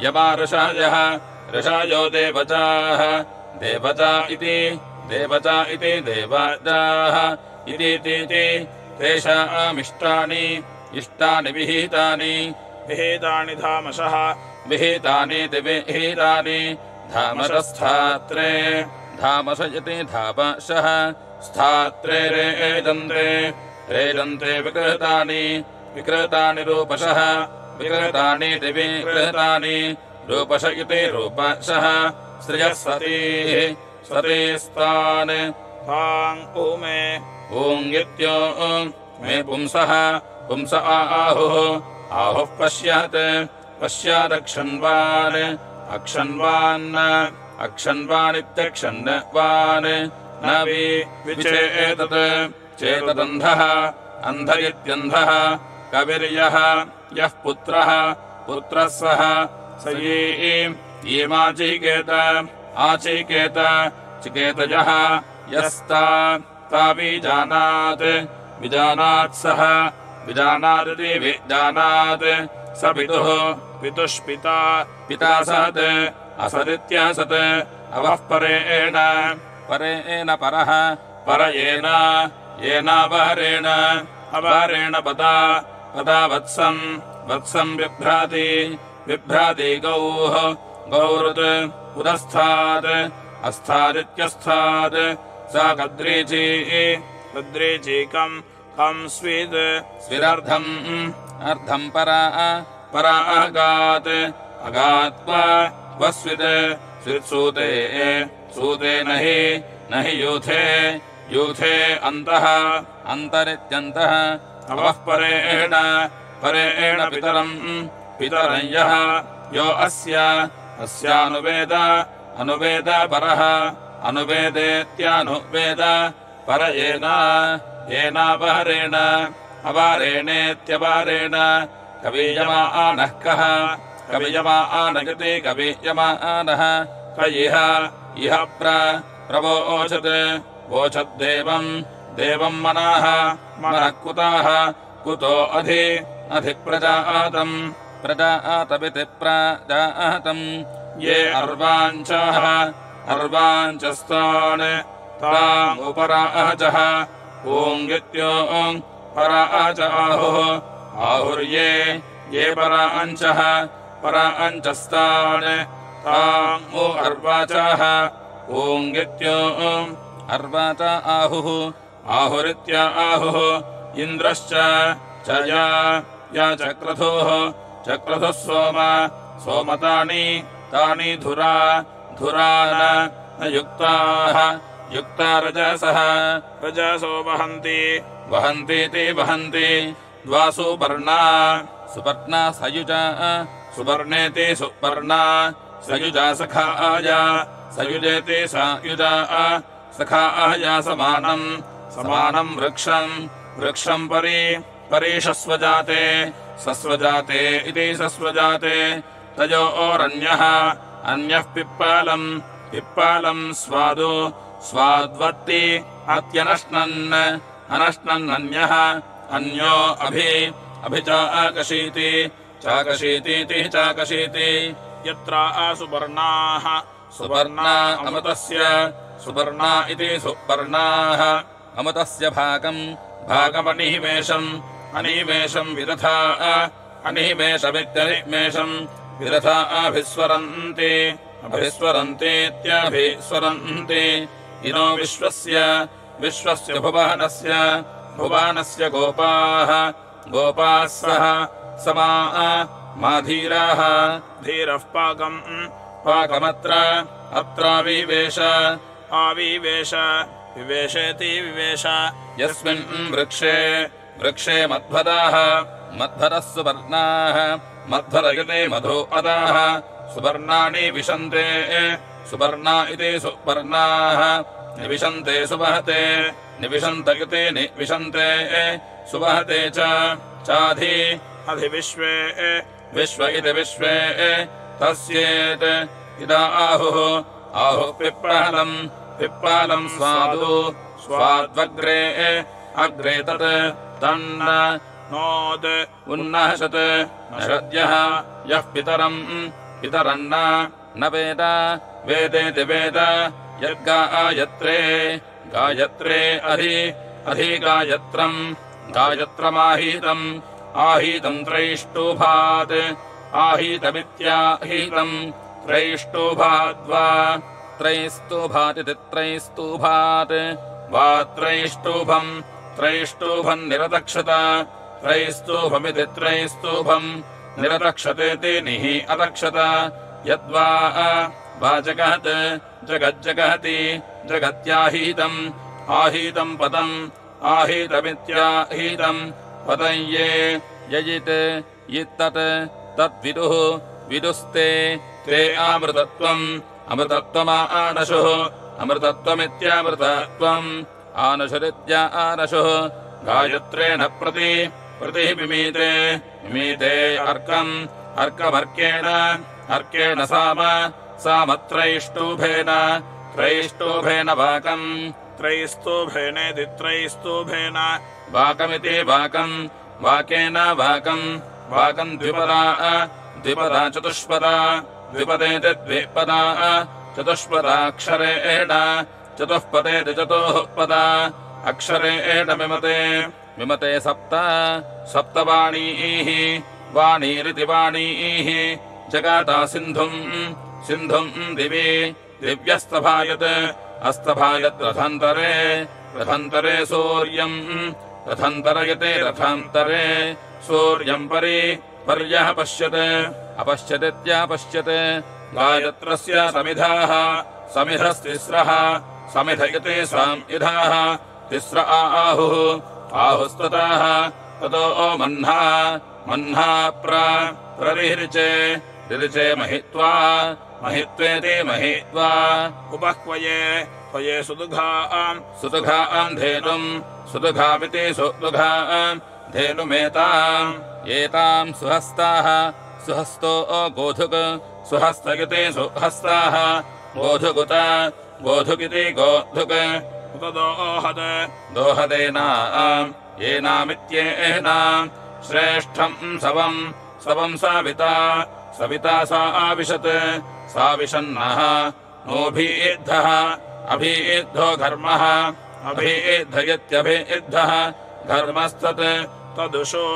[SPEAKER 2] यमा ऋषायः ऋषायो देवजाः देवजा इति देवजाः इति तेषामिष्टानि इष्टानि विहितानि
[SPEAKER 3] विहितानि धामशः
[SPEAKER 2] विहितानीति विहितानि धामशस्थात्रे धामश इति धामशः स्थात्रे रेजन्ते रेजन्ते विकृतानि विकृतानि रूपशः विकृतानीति विकृतानि रूपश इति रूपशः श्रियः सतीः सतीस्तान्
[SPEAKER 3] तान् ऊमे
[SPEAKER 2] ऊङ्गित्यो मे पुंसः पुंस आहुः आहुः पश्यत् पश्यादक्षन्वान् अक्षन्वान् अक्षन्वानित्यक्षन्वान् न विचेतत् चेतदन्धः अन्ध इत्यन्धः कविर्यः यः पुत्रः पुत्रः सः स येमाचिकेत आचिकेत चिकेतजः यस्ता विजानात् सः विजानादिति विजानात् स पितुः
[SPEAKER 3] पितुष्पिता
[SPEAKER 2] पिता सत् असदित्यसत् अवः परेण परेण परः पर येनापहरेण अपहरेण पदा पदा वत्सम् वत्सम् बिभ्राति गौः गौरुत् उदस्थात् अस्तादित्यस्थात् सा कद्रीचीकम् कम् स्विदर्थम् अर्धम् परा अगात् अगात्वा वस्वित् स्वित्सूते सूते नहि यूथे अन्तः अन्तरित्यन्तः अवः परेण पितरम् यः यो अस्यानुवेद अनुवेद परः अनुवेदेत्यानुवेद पर येनापहरेण अपारेणेत्यपारेण कवीयमानः कः कवीयमानगति कवीयमानः क इह प्रवोचत् वोचद्देवम् मनः कुतः कुतो अधिप्रजातम् प्रजातमिति प्रजातम् ये अर्वाञ्चस्तान् तामुपराचः ॐगित्यो पराच आहुः आहुर्ये पराञ्चः पराञ्चस्तान् तामु अर्वाचः ॐगित्यो अर्वाच आहुः आहुरित्या आहुः इन्द्रश्च च या चक्रथुः सोमतानि तानि धुरान् न युक्ताः युक्ता रजसः
[SPEAKER 3] रजसो वहन्ति
[SPEAKER 2] वहन्तीति वहन्ति द्वासु पर्णा सुपर्णा सयुजा सुपर्णेति सुपर्णा सयुजा सखाय सयुजेति सायुजा सखाय समानम् समानम् वृक्षम् परीशस्वजाते सस्वजाते इति सस्वजाते तयोरन्यः अन्यः पिप्पालम् स्वाद्वत्ति अत्यनश्नन् अनश्नन्नन्यः अन्यो अभिचाकशीति चाकशीतीति चाकशीति
[SPEAKER 3] यत्र सुपर्णाः
[SPEAKER 2] सुपर्णा अमृतस्य सुपर्णा इति सुपर्णाः अमृतस्य भागमनिमेषम् विदथा अनिमेषविद्यनिमेषम् विदथा अभिस्वरन्तीत्यभिस्वरन्ति इनो विश्वस्य भुवानस्य गोपाः सह समा माधीराः
[SPEAKER 3] धीरः
[SPEAKER 2] पाकमत्राविवेश
[SPEAKER 3] आविवेश विवेशेति विवेश
[SPEAKER 2] यस्मिन् वृक्षे मध्वरः सुपर्णाः मध्वरयते मधु अदाः सुपर्णानि विशन्ते सुपर्णा इति सुपर्णाः निविशन्ते सुवहते निविशन्तयते निविशन्ते सुवहते चाधि
[SPEAKER 3] अधिविश्वे
[SPEAKER 2] विश्व इति विश्वे तस्येत् इदा आहुः पिप्पालम् स्वाद्वग्रे अग्रे तन्न
[SPEAKER 3] नोद
[SPEAKER 2] उन्नहशत् नषद्यः यः पितरन्न न वेद वेदेति वेद यद्गायत्रे गायत्रमाहीतम् त्रैष्टुभात् आहीतमित्याहीतम् त्रैष्टुभाद्वा त्रैस्तुभातिति त्रैस्तुभात् वा त्रैष्टुभम् निरतक्षत त्रैस्तुभमिति त्रैस्तुभम् निरतक्षतेति निः अतक्षत यद्वा जगज्जगहति जगत्याहीतम् आहीतम् पदम् आहीतमित्याहीतम् पदम् ययित् यित्तत् तद्विदुः विदुस्ते ते अमृतत्वमानशुः अमृतत्वमित्यामृतत्वम् आनशुरित्या आनशुः गायत्रेण प्रतिः मिमीते अर्कमर्केण सामत्रैष्टुभेन वाकम्
[SPEAKER 3] त्रैस्तुभेनेति त्रैस्तुभेन
[SPEAKER 2] वाकमिति वाकेन वाकम् द्विपदा चतुष्पदा द्विपदेति द्विपदा चतुष्पदाक्षरेण चतुःपदेति चतुःपदा अक्षरेण मिमते सप्तवाणीः वाणीरिति वाणीः जगाता सिन्धुम् दिव्यस्तभायत् रथान्तरे सूर्यम् रथान्तरयते रथान्तरे सूर्यम् पर्यः अपश्यदित्यापश्यत् गायत्रस्य समिधस्तिस्रः समिधयते स्वामिधाः तिस्र आहुस्तताः ततो मह्ना प्ररिचे महित्वेति महित्वा
[SPEAKER 3] उपह्वये त्वये सुदुघाम्
[SPEAKER 2] सुदुघामिति सुदुघाम् धेनुमेताम् सुहस्तो गोधुक् सुहस्तयते सुहस्ताः गोधुकिति गोधुक् येनामित्येनाम् श्रेष्ठम् सवम् सविता सा आविशन्नः नोऽभीद्धः अभीद्धो घर्मः अभीद्धयत्यभीद्धः घर्मस्तत्
[SPEAKER 3] तदुषो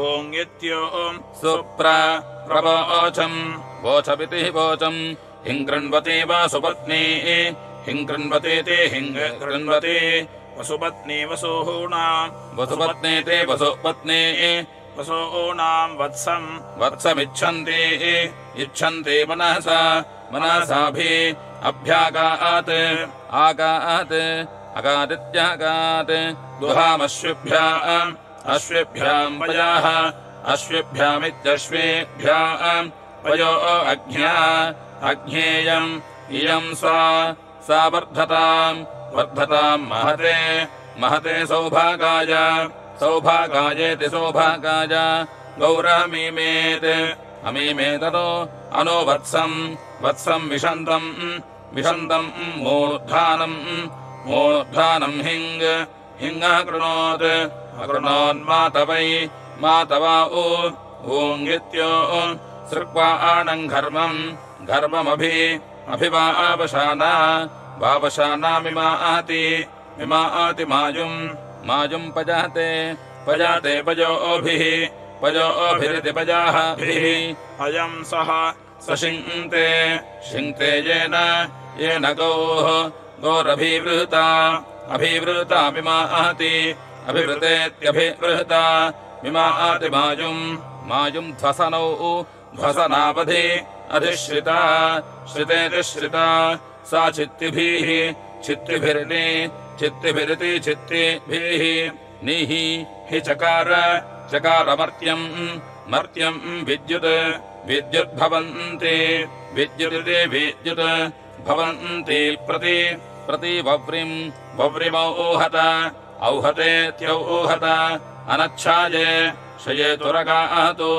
[SPEAKER 3] ओङ्गित्योम्
[SPEAKER 2] सुप्रवोचम् वोचमिति वोचम् हिङ्कृण्वती वसुपत्नी हिङ्कृण्वतीति हिङ्कृण्वती
[SPEAKER 3] वसुपत्नी वसूनाम्
[SPEAKER 2] वसुपत्नीति वसुपत्नी
[SPEAKER 3] वसूनां वत्सं
[SPEAKER 2] वत्समिच्छन्ति इच्छन्ति मनसाभि अभ्यागात् आगात् अगादित्यागात् दुहामश्विभ्याम् अश्विभ्याम् पयाः अश्विभ्यामित्यश्वेभ्याम् पयो अग्न्येयम् इयम् सा वर्धताम् महते सौभागायेति सौभागाय गौरमीमेत् अमीमेततो अनो वत्सम् विशन्तम् मूर्धानम् हिङ्गकृणोन्मातवा ऊङ्गित्यो सृक्वाणम् घर्ममभिवावशानामिमाति मायुम् पजाते पयोभिरिति पजाभिः
[SPEAKER 3] अयं सः
[SPEAKER 2] सशिङ्क्ते येन गौरभिवृता मिमाति अभिवृतेत्यभिवृता मिमाति मायुम् ध्वसनावधि अधिश्रिता श्रितेतिश्रिता सा चित्तिभिरिति चित्तिभिः निहि हि चकारमर्त्यम् विद्युद्भवन्ति विद्युत् भवन्ति प्रति औहतेत्यौहत अनच्छाये शये तुरगातु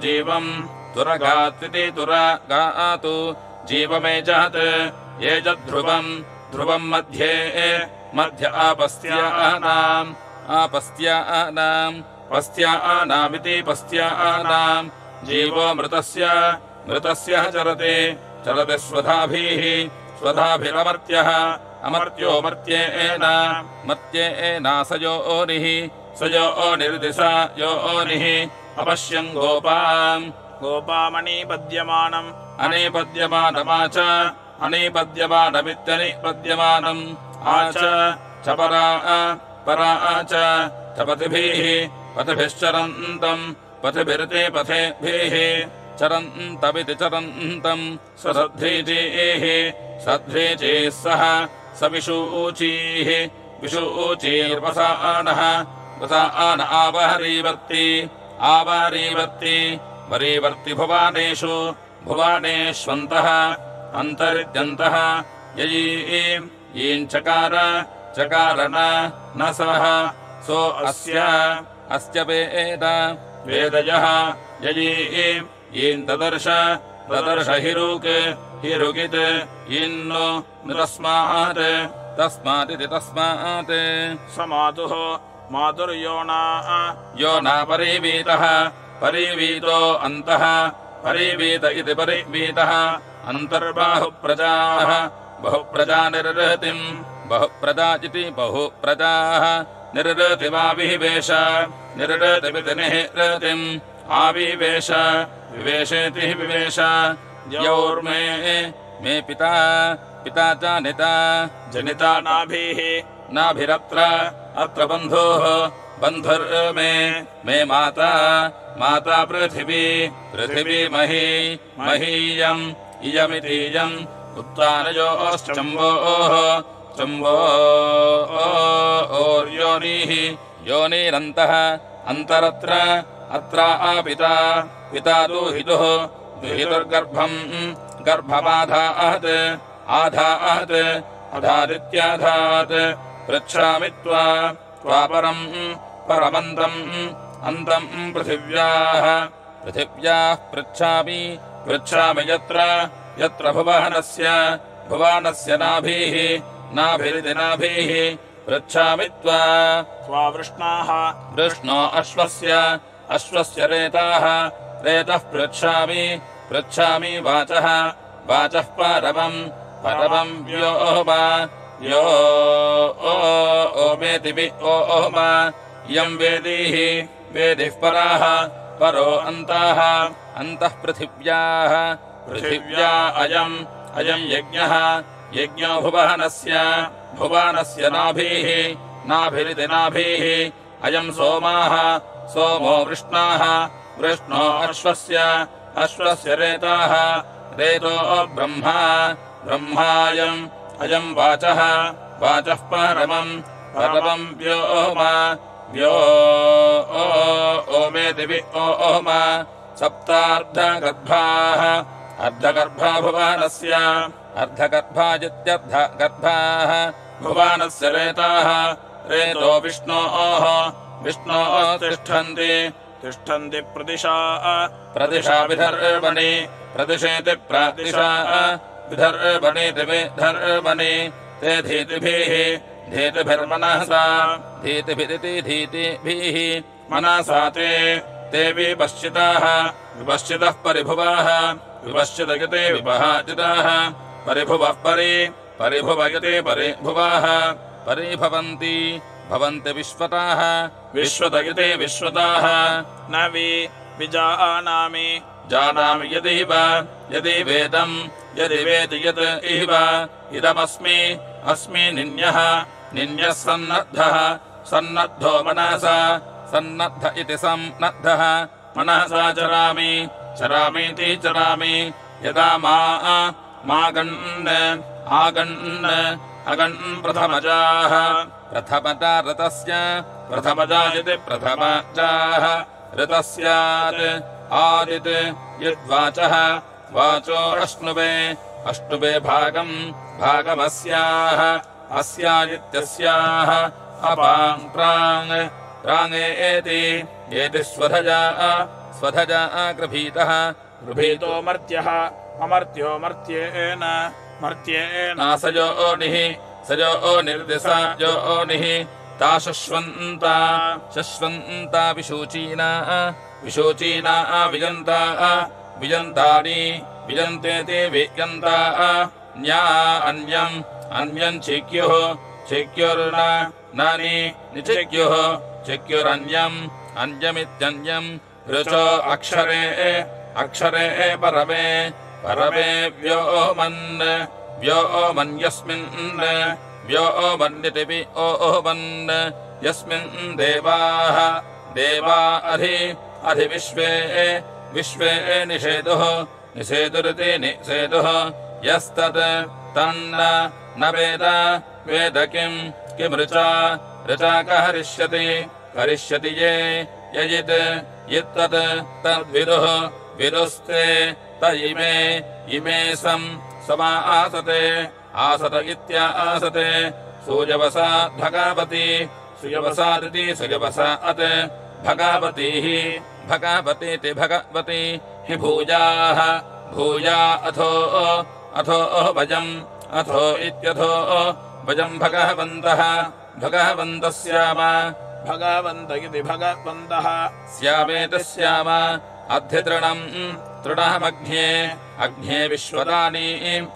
[SPEAKER 2] जीवम् तुरगात्विति तुरगातु जीवमेजत् ध्रुवम् मध्य पस्त्यानामिति पस्त्यानाम् जीवो मृतस्य चरति स्वधाभिरमर्त्यः अमर्त्यो मर्त्येना सयोनिरिति स योनिः अपश्यन्
[SPEAKER 3] गोपामणिपद्यमानम्
[SPEAKER 2] अनीपद्यमानमित्यनिपद्यमानम् आच परा च पतिभिश्चरन्तम् पथिभिरिति पथेभिः चरन्तमिति चरन्तम् सध्रीचीः सह स विषूचीर्वसानः आवरीवर्ति भुवानेष्वन्तः अन्तरिद्यन्तः ययीञ्चकार न सः सो अस्य वेदयः ययीन्तदर्श हिरुगित् इन्नो तस्मादिति तस्मात्
[SPEAKER 3] स मातुर्योना
[SPEAKER 2] परिवीतो अन्तः परिवीत इति परिवीतः अन्तर्बाहुप्रजाः बहुप्रजा इति बहुप्रजाः निर्रतिमाविवेश निर्रतिमिति निरतिम् आविवेश विवेशेति विवेश द्यौर्मे पिता जनिता नाभिरत्र बन्धुर्मे माता पृथिवी महीयम् इयमितीयम् उत्तानयोश्चम्बोर्योनिः योनिरन्तः अन्तरत्र पिता दुहितुर्गर्भम् गर्भमाधात् अधादित्याधात् पृच्छामि परमन्तम् अन्तम् पृथिव्याः पृच्छामि यत्र भुवनस्य नाभिरिति नाभिः पृच्छामि वृष्णो अश्वस्य रेतः पृच्छामि वाचः परमम् यो ओमेति ओम यम् वेदिः परो अन्तः पृथिव्या अयम् यज्ञो भुवनस्य नाभिरिति नाभिः अयम् सोमाः सोमो वृष्णाः वृष्णो अश्वस्य रेताः रेतो ब्रह्मा ब्रह्मायम् अयम् वाचः परमम् ओमेति ओम सप्तार्धगर्भाः अर्धगर्भा भुवानस्य अर्धगर्भाजित्यर्धगर्भाः भुवानस्य रेताः रेतो विष्णोः तिष्ठन्ति प्रदिशा विधर्मणि प्रदिशेति प्रदिशा विधर्मणीति विधर्मणि ते धीतिभिर्मनसा धीतिभिः मनसा ते विपश्चिताः परिभुवाः विपश्चितयते विपहाचिताः परिभुवः परिभुवयते परिभुवाः परिभवन्ति भवन्ति विश्वताः विश्वतयते विश्वताः
[SPEAKER 3] न विजानामि
[SPEAKER 2] यदि वेदम् यदि वेति यत् इव इदमस्मि निन्यः सन्नद्धो मनसा सन्नद्ध इति सन्नद्धः मनसा चरामीति चरामि यदा अगन् प्रथमजाः प्रथमजा रतस्य प्रथमजा इति प्रथमजाः ऋतस्यात् आदित् यद्वाचः वाचो अश्नुवे भागमस्याः अस्यादित्यस्याः प्राङेति स्वधजा गृभीतः गृभीतो मर्त्यः अमर्त्यो मर्त्येन सजो निर्दिशोनिः ता शश्वन्ता विशूचीना विजन्तानि विजन्तेति विजन्ता न्या अन्यम् चिक्युर्नानि निचिक्युः चिक्युरन्यमित्यन्यम् ऋचो अक्षरे परमे व्योमन्यस्मिन् यस्मिन् देवा विश्वे निषेदुरिति निषेदुः यस्तत् तन्न न वेद किमृचा करिष्यति ये यजित् विदुस्ते त इमे समा आसत इत्यासते सूजवसा भगावती सुयवसादिति सुयवसा अत् भगावतीति भगवती हि भूया अथो वजम् भगवन्तः स्याम
[SPEAKER 3] भगवन्त इति भगवन्तः
[SPEAKER 2] स्यामेति स्याम अग्न्ये विश्वदानीम्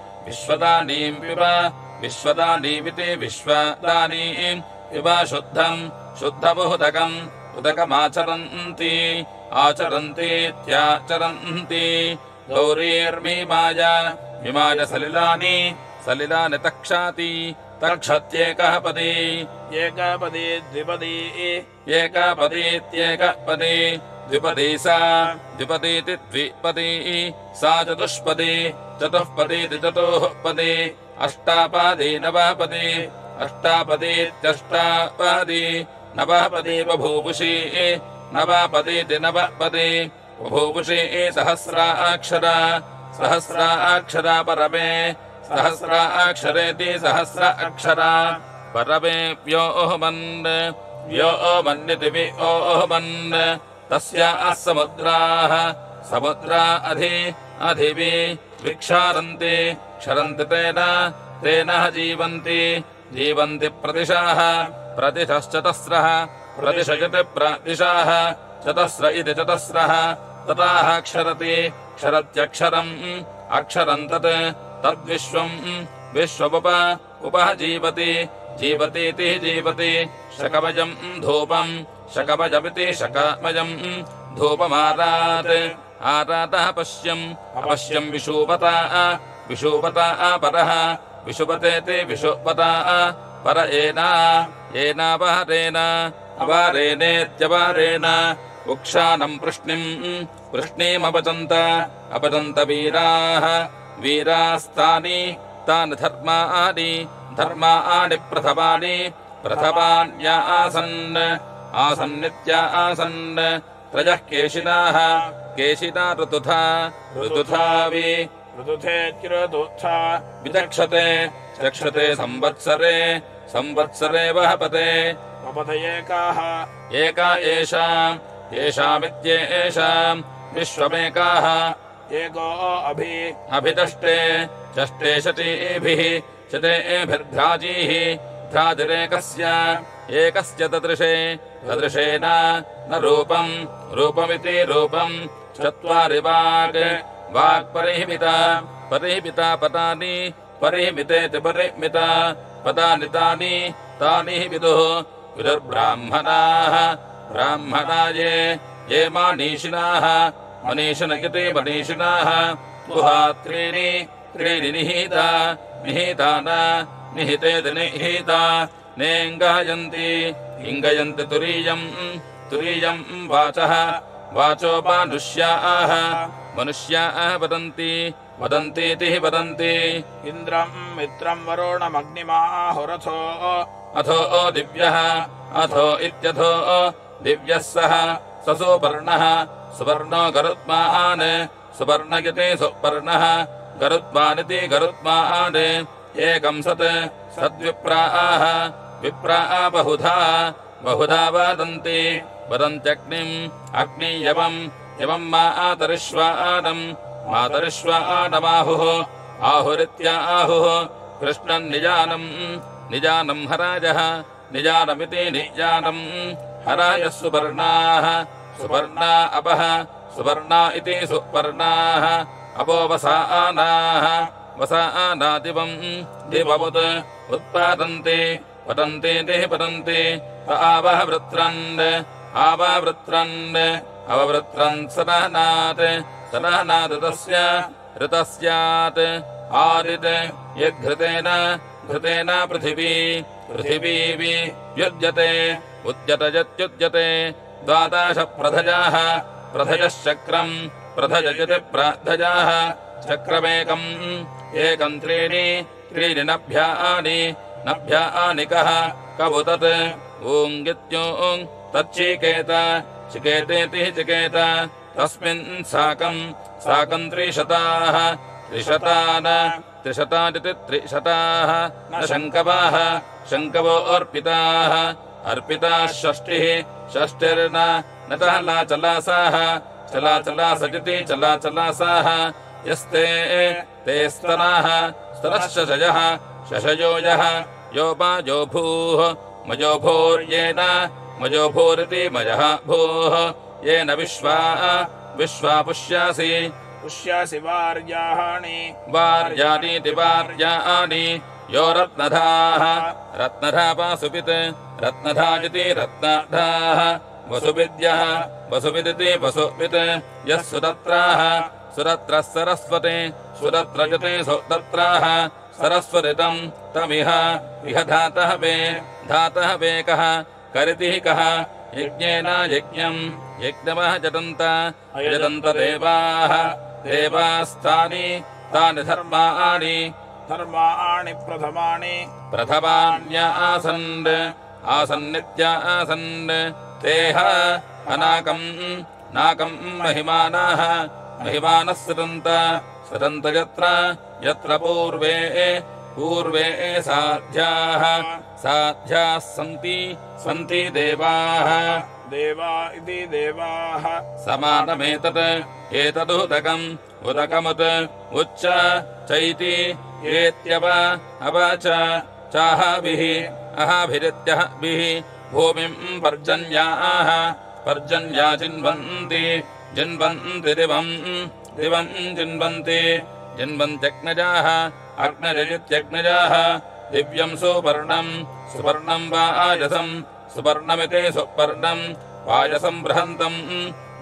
[SPEAKER 2] विश्वदानीमिति विश्वदानीम् पिब शुद्धमुदकम् आचरन्तीत्याचरन्ति गौरीर्मीमाय सलिलानि तक्षाति तक्षत्येकः पदी द्विपदीत्येकपदी द्विपदी सा द्विपदीति द्विपदी सा चतुष्पदीति चतुःपदी अष्टापादी नवपदीत्यष्टापदी नवपदी बभूवुषी नवपदीति नवपदी बभूवुषी सहस्राक्षरा परमे सहस्राक्षरेति सहस्र अक्षरा परमे व्योमन्निति व्योमन् तस्याः समुद्रा अधिवि विक्षारन्ति क्षरन्ति तेन जीवन्ति प्रतिशश्चतस्रः प्रतिशयति प्रतिशाः चतस्र इति चतस्रः तताः क्षरत्यक्षरम् अक्षरम् तद्विश्वम् जीवतीति जीवति शकमजम् धूपम् शकमजमिति शकमजम् धूपमारातः अपश्यम् विषूपता परः विषुपतेति विषुपता पर येनापहरेण अवारेणेत्यवारेण उक्षानम् पृष्णीमपतन्त अपतन्त वीराः वीरास्तानि तानि धर्माणि प्रथमान्या आसन्नित्या आसन् त्रयः केशिना ऋतुथा विचक्षते संवत्सरे वहपते एका येषामित्येषाम् विश्वमेकाः
[SPEAKER 3] एको
[SPEAKER 2] अभिदष्टे चष्टे शतेभिर्भ्राजीः भ्राजिरेकस्य तदृशेन न रूपमिति रूपम् चत्वारि वाक्परिहिमिता पदानि परिहिमितेति परिमिता पदानि तानि विदुर्ब्राह्मणाः ये मनीषिणाः मनीषिणगिति मनीषिणाः गुहात्रीणि निहितेति निहिता नेङ्गायन्ति इङ्गयन्ति तुरीयम् वाचो मनुष्याः वदन्तीति वदन्ति
[SPEAKER 3] इन्द्रम् मित्रम् वरुणमग्निमाहुरथो
[SPEAKER 2] अथो दिव्यः अथो इत्यथो दिव्यः सः सुपर्णः सुवर्णो गरुत्मान् सुवर्णगिति सुपर्णः गरुत्मानिति गरुत्मान् एकम् सद्विप्राः बहुधा वदन्त्यग्निम् यमम् मातरिश्वानमाहुः आहुरित्याहुः कृष्णम् निजानम् हराजः निजानमिति निजानम् हराजः सुपर्णा अपः सुपर्णा इति सुपर्णाः अपो वसानादिवम् दिवमुत् उत्पादन्ति पतन्ति आववृत्रन् सदहनात् ऋतस्यात् आदित् यद्घृतेन पृथिवी युज्यते उद्यतयत्युज्यते 12 प्रधयश्चक्रम् प्रधयजति प्राधयाः चक्रमेकम् त्रीणि नभ्यानिकः कवुतत् ऊङ्गित्योङ् तच्चिकेत चिकेतेति चिकेत तस्मिन् साकम् 300 न शङ्कवो अर्पिताः षष्टिर्न चलाचलासजिति चलाचलासाः यस्ते ते स्तनाः शशयोजः यो माजोभूः मजोभूर्येन मजोभूरिति मजः भूः येन विश्वा पुष्यासि वार्याणीति वार्याणि यो रत्नधा पासुपित् रत्नधाजिति रत्नधाः वसुविदिति वसुवित् यः सुदत्राः सरस्वती सुदत्रजते सुदत्राः सरस्वतितम् तमिह धातः वे कः करितिः कः यज्ञेन यज्ञमः जतन्त देवास्तानि तानि
[SPEAKER 3] धर्माणि
[SPEAKER 2] प्रथमान्या आसन्नित्या आसन् तेह नाकम् महिमानः सदन्त यत्र पूर्वे साध्याः सन्ति देवाः
[SPEAKER 3] इति देवाः
[SPEAKER 2] समानमेतदुदकम् उदकमुत् उच्च चैति एत्यव अवच चाहाभिः अहाभिरित्यहभिः भूमिम् पर्जन्या जिन्वन्ति दिवम् जिन्वन्त्यग्नजाः अग्नजयित्यग्नजाः दिव्यम् सुपर्णम् वाजसम् सुपर्णमिति सुपर्णम् वाजसम्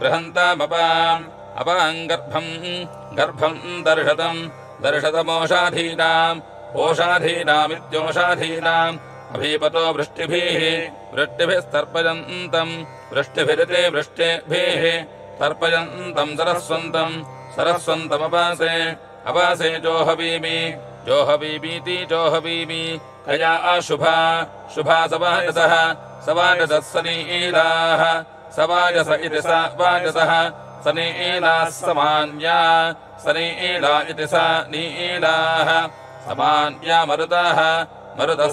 [SPEAKER 2] बृहन्तमपाम् गर्भम् दर्शतमोषाधीनामित्योषाधीनाम् अभीपतो वृष्टिभिः वृष्टिभिस्तर्पयन्तम् वृष्टिभिरिति वृष्टिभिः तर्पयन्तम् सरस्वन्तमपासे अपासे जोहवीमि जोहवीमीति जोहवीमि कया शुभा शुभा सवाजसः सनीलाः सवाजस इति स वाजसः सनीलाः समान्या सनीला इति स नीलाः समान्या मरुताः मरुतः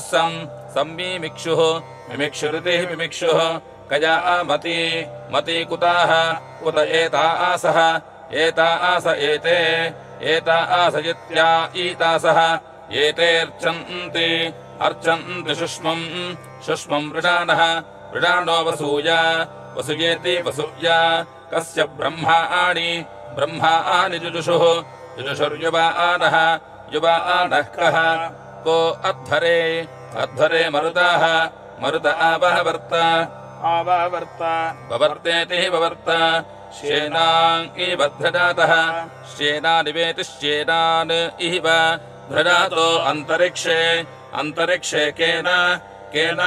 [SPEAKER 2] संमिमिक्षुः मिमिक्षुरिति मिमिक्षुः कया मती कुताः कुत एता आसः एता आस एते एता आस इत्या ईतासः एतेऽर्चन्ति अर्चन्ति शुष्मम् वृषाणो वसूया वसुयेति वसूया कस्य ब्रह्माणि जुजुषुः जुजुषुर्युवानः युवानः कः को अध्वरे मरुताः मरुत आवहवर्त ववर्तेति ववर्त श्येनान् इव भ्रजातः श्येनानिवेति श्येनान् इव भ्रजातो अन्तरिक्षे केन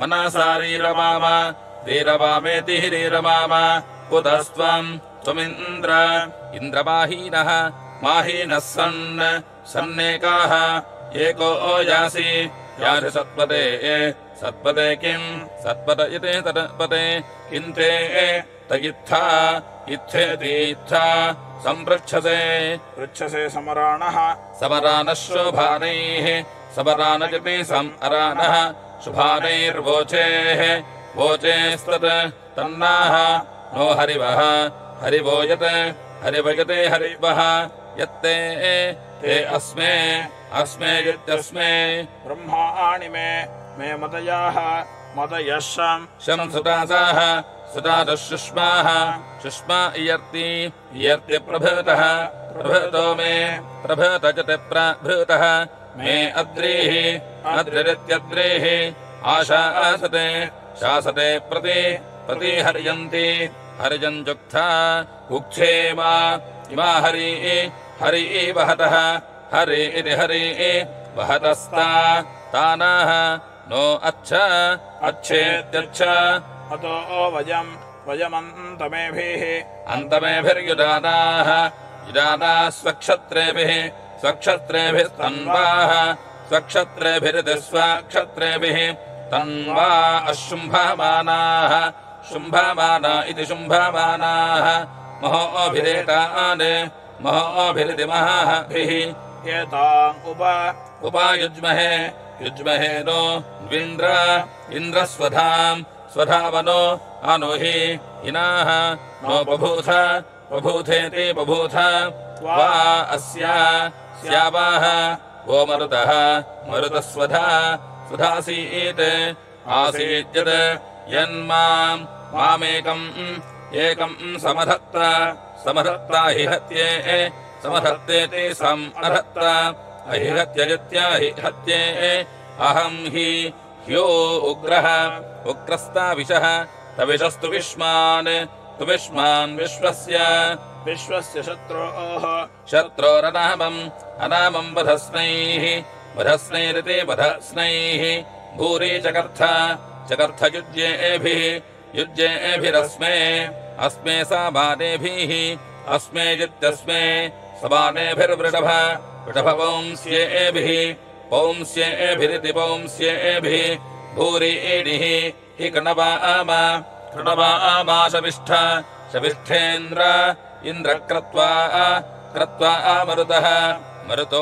[SPEAKER 2] मनसा रीरवामेति रीरवाम कुतस्त्वमिन्द्रमाहीनः माहीनः सन्नेकाः एको यासि सत्पदे किम् सत्पद इति तत्पदे किन्ते तयित्था इत्थेतीत्था पृच्छसे समराणः शोभानैः समरानजति समरानः शुभानैर्वोचेः वोचेस्तत् तन्नाः नो हरिवः हरिवयते हरिवः यत्ते ते अस्मे यत्यस्मे
[SPEAKER 3] ब्रह्माणि मे मदयः शं
[SPEAKER 2] सुदासाः शुष्मा इयर्ति प्रभृतो मे प्रभृतजते प्रभृतः मे अद्रिरित्यद्रेः आशासते शासते प्रति हर्यन्ति हर्यञ्जुक्था उक्षेमा इमा हरि वहतः हरि इति हरि वहतस्ता तानाः नो अच्छेत्यच्छ
[SPEAKER 3] अतो वयमन्तमेभिः
[SPEAKER 2] अन्तमेभिर्युदानाः युदानाः स्वक्षत्रेभिस्तन्वाः स्वक्षत्रेभिरिति स्वक्षत्रेभिः तन्वा अशुम्भमानाः शुम्भमाना इति शुम्भमानाः महोभिरिति महाभिः
[SPEAKER 3] एताम्
[SPEAKER 2] उपायुज्महे नो इन्द्रस्वधावनो अनुहि इनाः नो बभूथेति बभूथ वा अस्या स्यावाः वो मरुतस्वधासीत् आसीद्यत् यन्मामेकम् समधत्ता हि हत्ये समधत्तेति समधत्त अहिहत्यजित्या हि हत्ये अहम् ह्यो उग्रस्ताविशः तविशस्तु विष्मान् विश्वस्य शत्रोरनामम् वधस्नैरिति वधस्नैः भूरि चकर्थयुज्येभिरस्मे अस्मे सामानेभिः अस्मे जित्यस्मे समानेभिर्वृषभवंस्येभिः पौंस्येभिरिति पौंस्येभिः भूरि ईडिः हि कृणवामा शविष्ठेन्द्र इन्द्रक्रत्वा मरुतो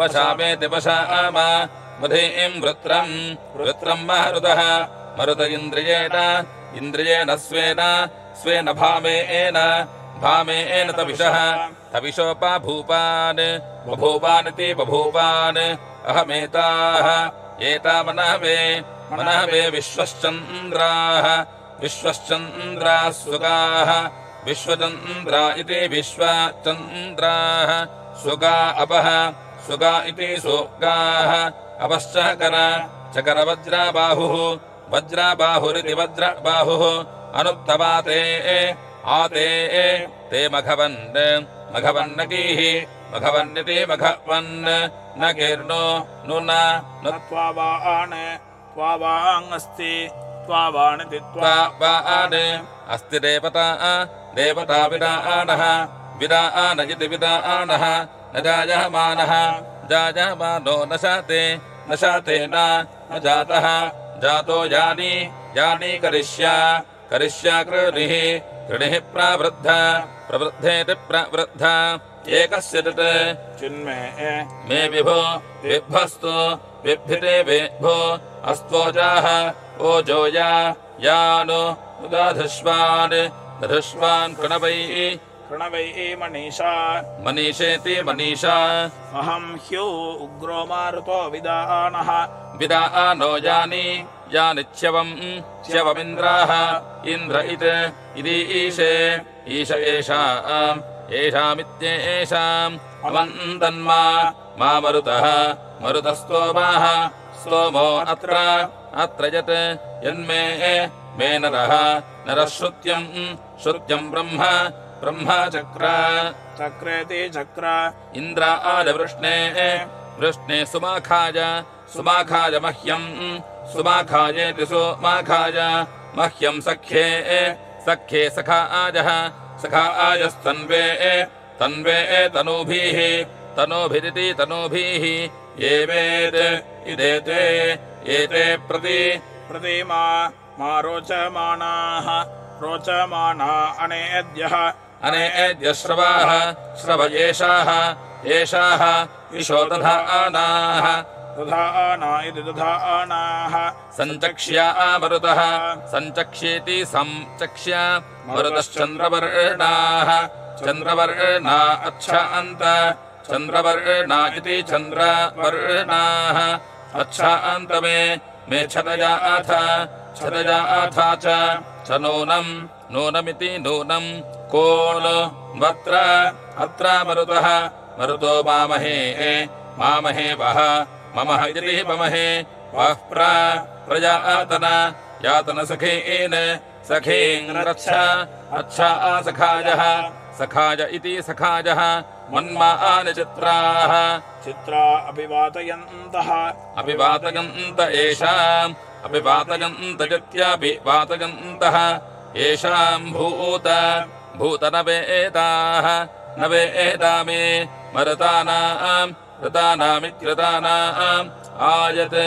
[SPEAKER 2] वशामेति वशाम मधीम् वृत्रम् मरुत इन्द्रियेण स्वेन भामेन तविशोपाभूपानिति बभूपान् अहमेताः एता मनहवे विश्वश्चन्द्राः सुगाः विश्वचन्द्रा इति विश्वचन्द्राः सुगा अपः सुगा इति सुगाः वज्राबाहुरिति वज्रबाहुः अनुत्तवाते आते ते मघवन् मघवन्नकीः मघवन्निति मघवन् न कीर्णो नु न
[SPEAKER 3] त्वावान् त्वावाङ्गस्ति त्वावानिति
[SPEAKER 2] त्वावान् अस्ति देवता देवता विदानः विदान इति विदानः न जायमानः जायमानो न शाते न जातः जातो यानि यानि करिष्या कृणिः प्रवृद्धेति प्रवृद्ध एकस्य तत्
[SPEAKER 3] चिन्मे
[SPEAKER 2] मे विभो विभ्वस्तु विभ्भिते विभो अस्त्वोजाः ओजोया यानु दधुष्वान्
[SPEAKER 3] प्रणवैः मनीषा
[SPEAKER 2] मनीषेति मनीषा
[SPEAKER 3] अहं ह्यो उग्रो मारुतो विदानः
[SPEAKER 2] विदानो यानि च्यवमिन्द्राः इन्द्र इति ईश येषामित्येषाम् अवन्तन्मा मा मरुतस्तोमाः स्तोमो अत्र यत् यन्मे मे नरः श्रुत्यम् ब्रह्म
[SPEAKER 3] चक्रेति चक्र
[SPEAKER 2] वृष्णे सुमाखाय मह्येति सुमाखाय मह्यम् सख्ये सखायस्तन्वे तनूभिरिति तनूभिः एते
[SPEAKER 3] प्रतिमा मा रोचमानाः अनेद्यः
[SPEAKER 2] श्रव एषाः इषो दधानाः
[SPEAKER 3] इति दधानाः
[SPEAKER 2] सञ्चक्ष्या मरुतः सञ्चक्ष्येति संचक्ष्या मरुतश्चन्द्रवर्णाः चन्द्रवर्णा अच्छान्त चन्द्रवर्णा इति चन्द्रवर्णाः अच्छान्त मे छदयाथ च नूनमिति नूनम् को वत्र अत्र मरुतो मामहे वः ममः इति ममहे वः प्रजातन सखीन् रच्छ अच्छा सखाय इति सखायः मन्मानि चित्राः अभिवातयन्त येषाम् अभिवातयन्तः येषाम् भूतनवेदाः न वेदा मे मरुतानामित्यृतानाम् आयत्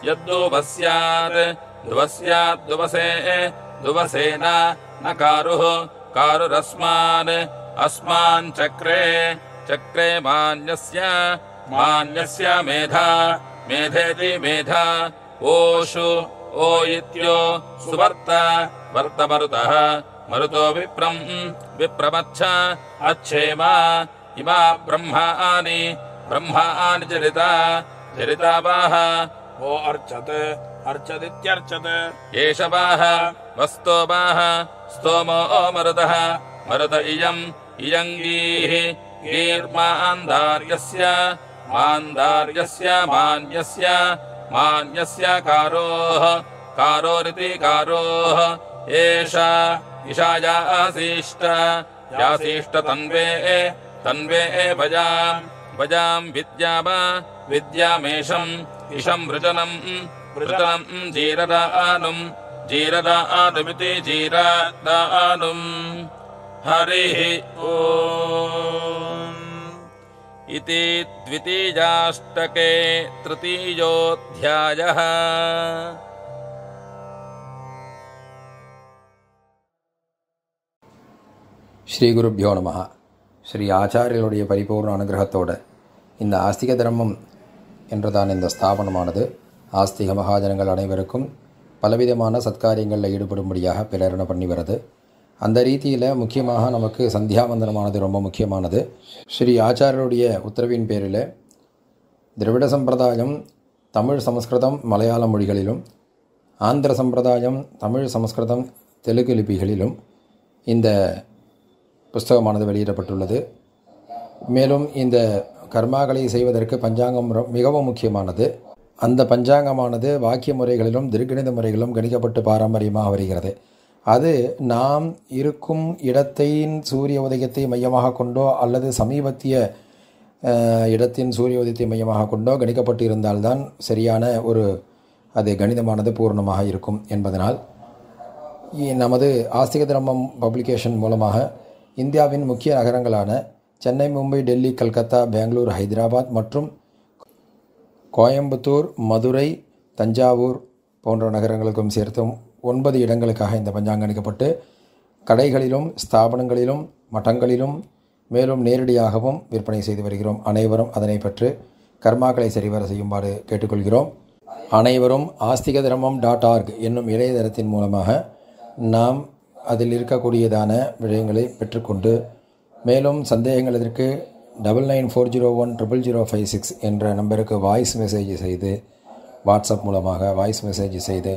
[SPEAKER 2] यद्दुवस्यात् दुवसेन न कारुरस्मान् चक्रे मान्यस्य मेधेति मेधा ओषु ओ इत्यो सुवर्त मरुतो विप्रमच्छ अच्छेमा इमा ब्रह्माणि चरितावाः
[SPEAKER 3] ओ अर्चदित्यर्चत्
[SPEAKER 2] एष वाः वस्तोवाः स्तोमो मरुतः मरुत इयङ्गीः गीर्मान्दार्यस्य मान्यस्य कारोरिति कारोः एषा यासीष्ट तन्वे भजाम् विद्यामेषम् इषम् वृजनम् जीरदानुमिति जीरदानुम् हरिः ओम् इति द्वितीयाष्टके तृतीयोऽध्यायः।
[SPEAKER 4] ஸ்ரீ குருப்யோ நமஹ. ஸ்ரீ ஆச்சாரியர்களுடைய பரிபூர்ண அனுகிரகத்தோடு இந்த ஆஸ்திக தர்மம் என்றுதான் இந்த ஸ்தாபனமானது ஆஸ்திக மகாஜனங்கள் அனைவருக்கும் பலவிதமான சத்காரியங்களில் ஈடுபடும்படியாக பிரேரணை பண்ணி வருது. அந்த ரீதியில் முக்கியமாக நமக்கு சந்தியாவந்தனமானது ரொம்ப முக்கியமானது. ஸ்ரீ ஆச்சாரியருடைய உத்தரவின் பேரில் திராவிட சம்பிரதாயம் தமிழ் சமஸ்கிருதம் மலையாள மொழிகளிலும், ஆந்திர சம்பிரதாயம் தமிழ் சமஸ்கிருதம் தெலுங்கு லிபிகளிலும் இந்த புஸ்தகமானது வெளியிடப்பட்டுள்ளது. மேலும் இந்த கர்மாக்களை செய்வதற்கு பஞ்சாங்கம் மிகவும் முக்கியமானது. அந்த பஞ்சாங்கமானது வாக்கிய முறைகளிலும் திருக்கணித முறைகளிலும் கணிக்கப்பட்டு பாரம்பரியமாக வருகிறது. அது நாம் இருக்கும் இடத்தின் சூரிய உதயத்தை மையமாக கொண்டோ அல்லது சமீபத்திய இடத்தின் சூரிய உதயத்தை மையமாக கொண்டோ கணிக்கப்பட்டு இருந்தால்தான் சரியான ஒரு அது கணிதமானது பூர்ணமாக இருக்கும் என்பதனால் நமது ஆஸ்திக தர்மம் பப்ளிகேஷன் மூலமாக இந்தியாவின் முக்கிய நகரங்களான சென்னை, மும்பை, டெல்லி, கல்கத்தா, பெங்களூர், ஹைதராபாத் மற்றும் கோயம்புத்தூர், மதுரை, தஞ்சாவூர் போன்ற நகரங்களுக்கும் சேர்த்தும் 9 இடங்களுக்காக இந்த பஞ்சாங்கம் அளிக்கப்பட்டு கடைகளிலும் ஸ்தாபனங்களிலும் மட்டங்களிலும் மேலும் நேரடியாகவும் விற்பனை செய்து வருகிறோம். அனைவரும் அதனை பெற்று கர்மாக்களை சரிவர செய்யுமாறு கேட்டுக்கொள்கிறோம். அனைவரும் ஆஸ்திக தர்மம் .org என்னும் இணையதளத்தின் மூலமாக நாம் அதில் இருக்கக்கூடியதான விஷயங்களை பெற்றுக்கொண்டு மேலும் சந்தேகங்கள் இதற்கு 9940100056 என்ற நம்பருக்கு வாய்ஸ் மெசேஜ் செய்து வாட்ஸ்அப் மூலமாக வாய்ஸ் மெசேஜ் செய்து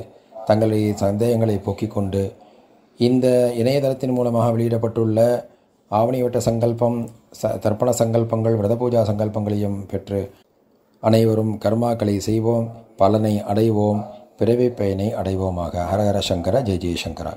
[SPEAKER 4] தங்களுடைய சந்தேகங்களை போக்கிக் கொண்டு இந்த இணையதளத்தின் மூலமாக வெளியிடப்பட்டுள்ள ஆவணிவட்ட சங்கல்பம், தர்ப்பண சங்கல்பங்கள், விரத பூஜா சங்கல்பங்களையும் பெற்று அனைவரும் கர்மாக்களை செய்வோம், பலனை அடைவோம், பிறவி பயனை அடைவோமாக. ஹரஹர சங்கர, ஜெய் ஜெய் சங்கரா.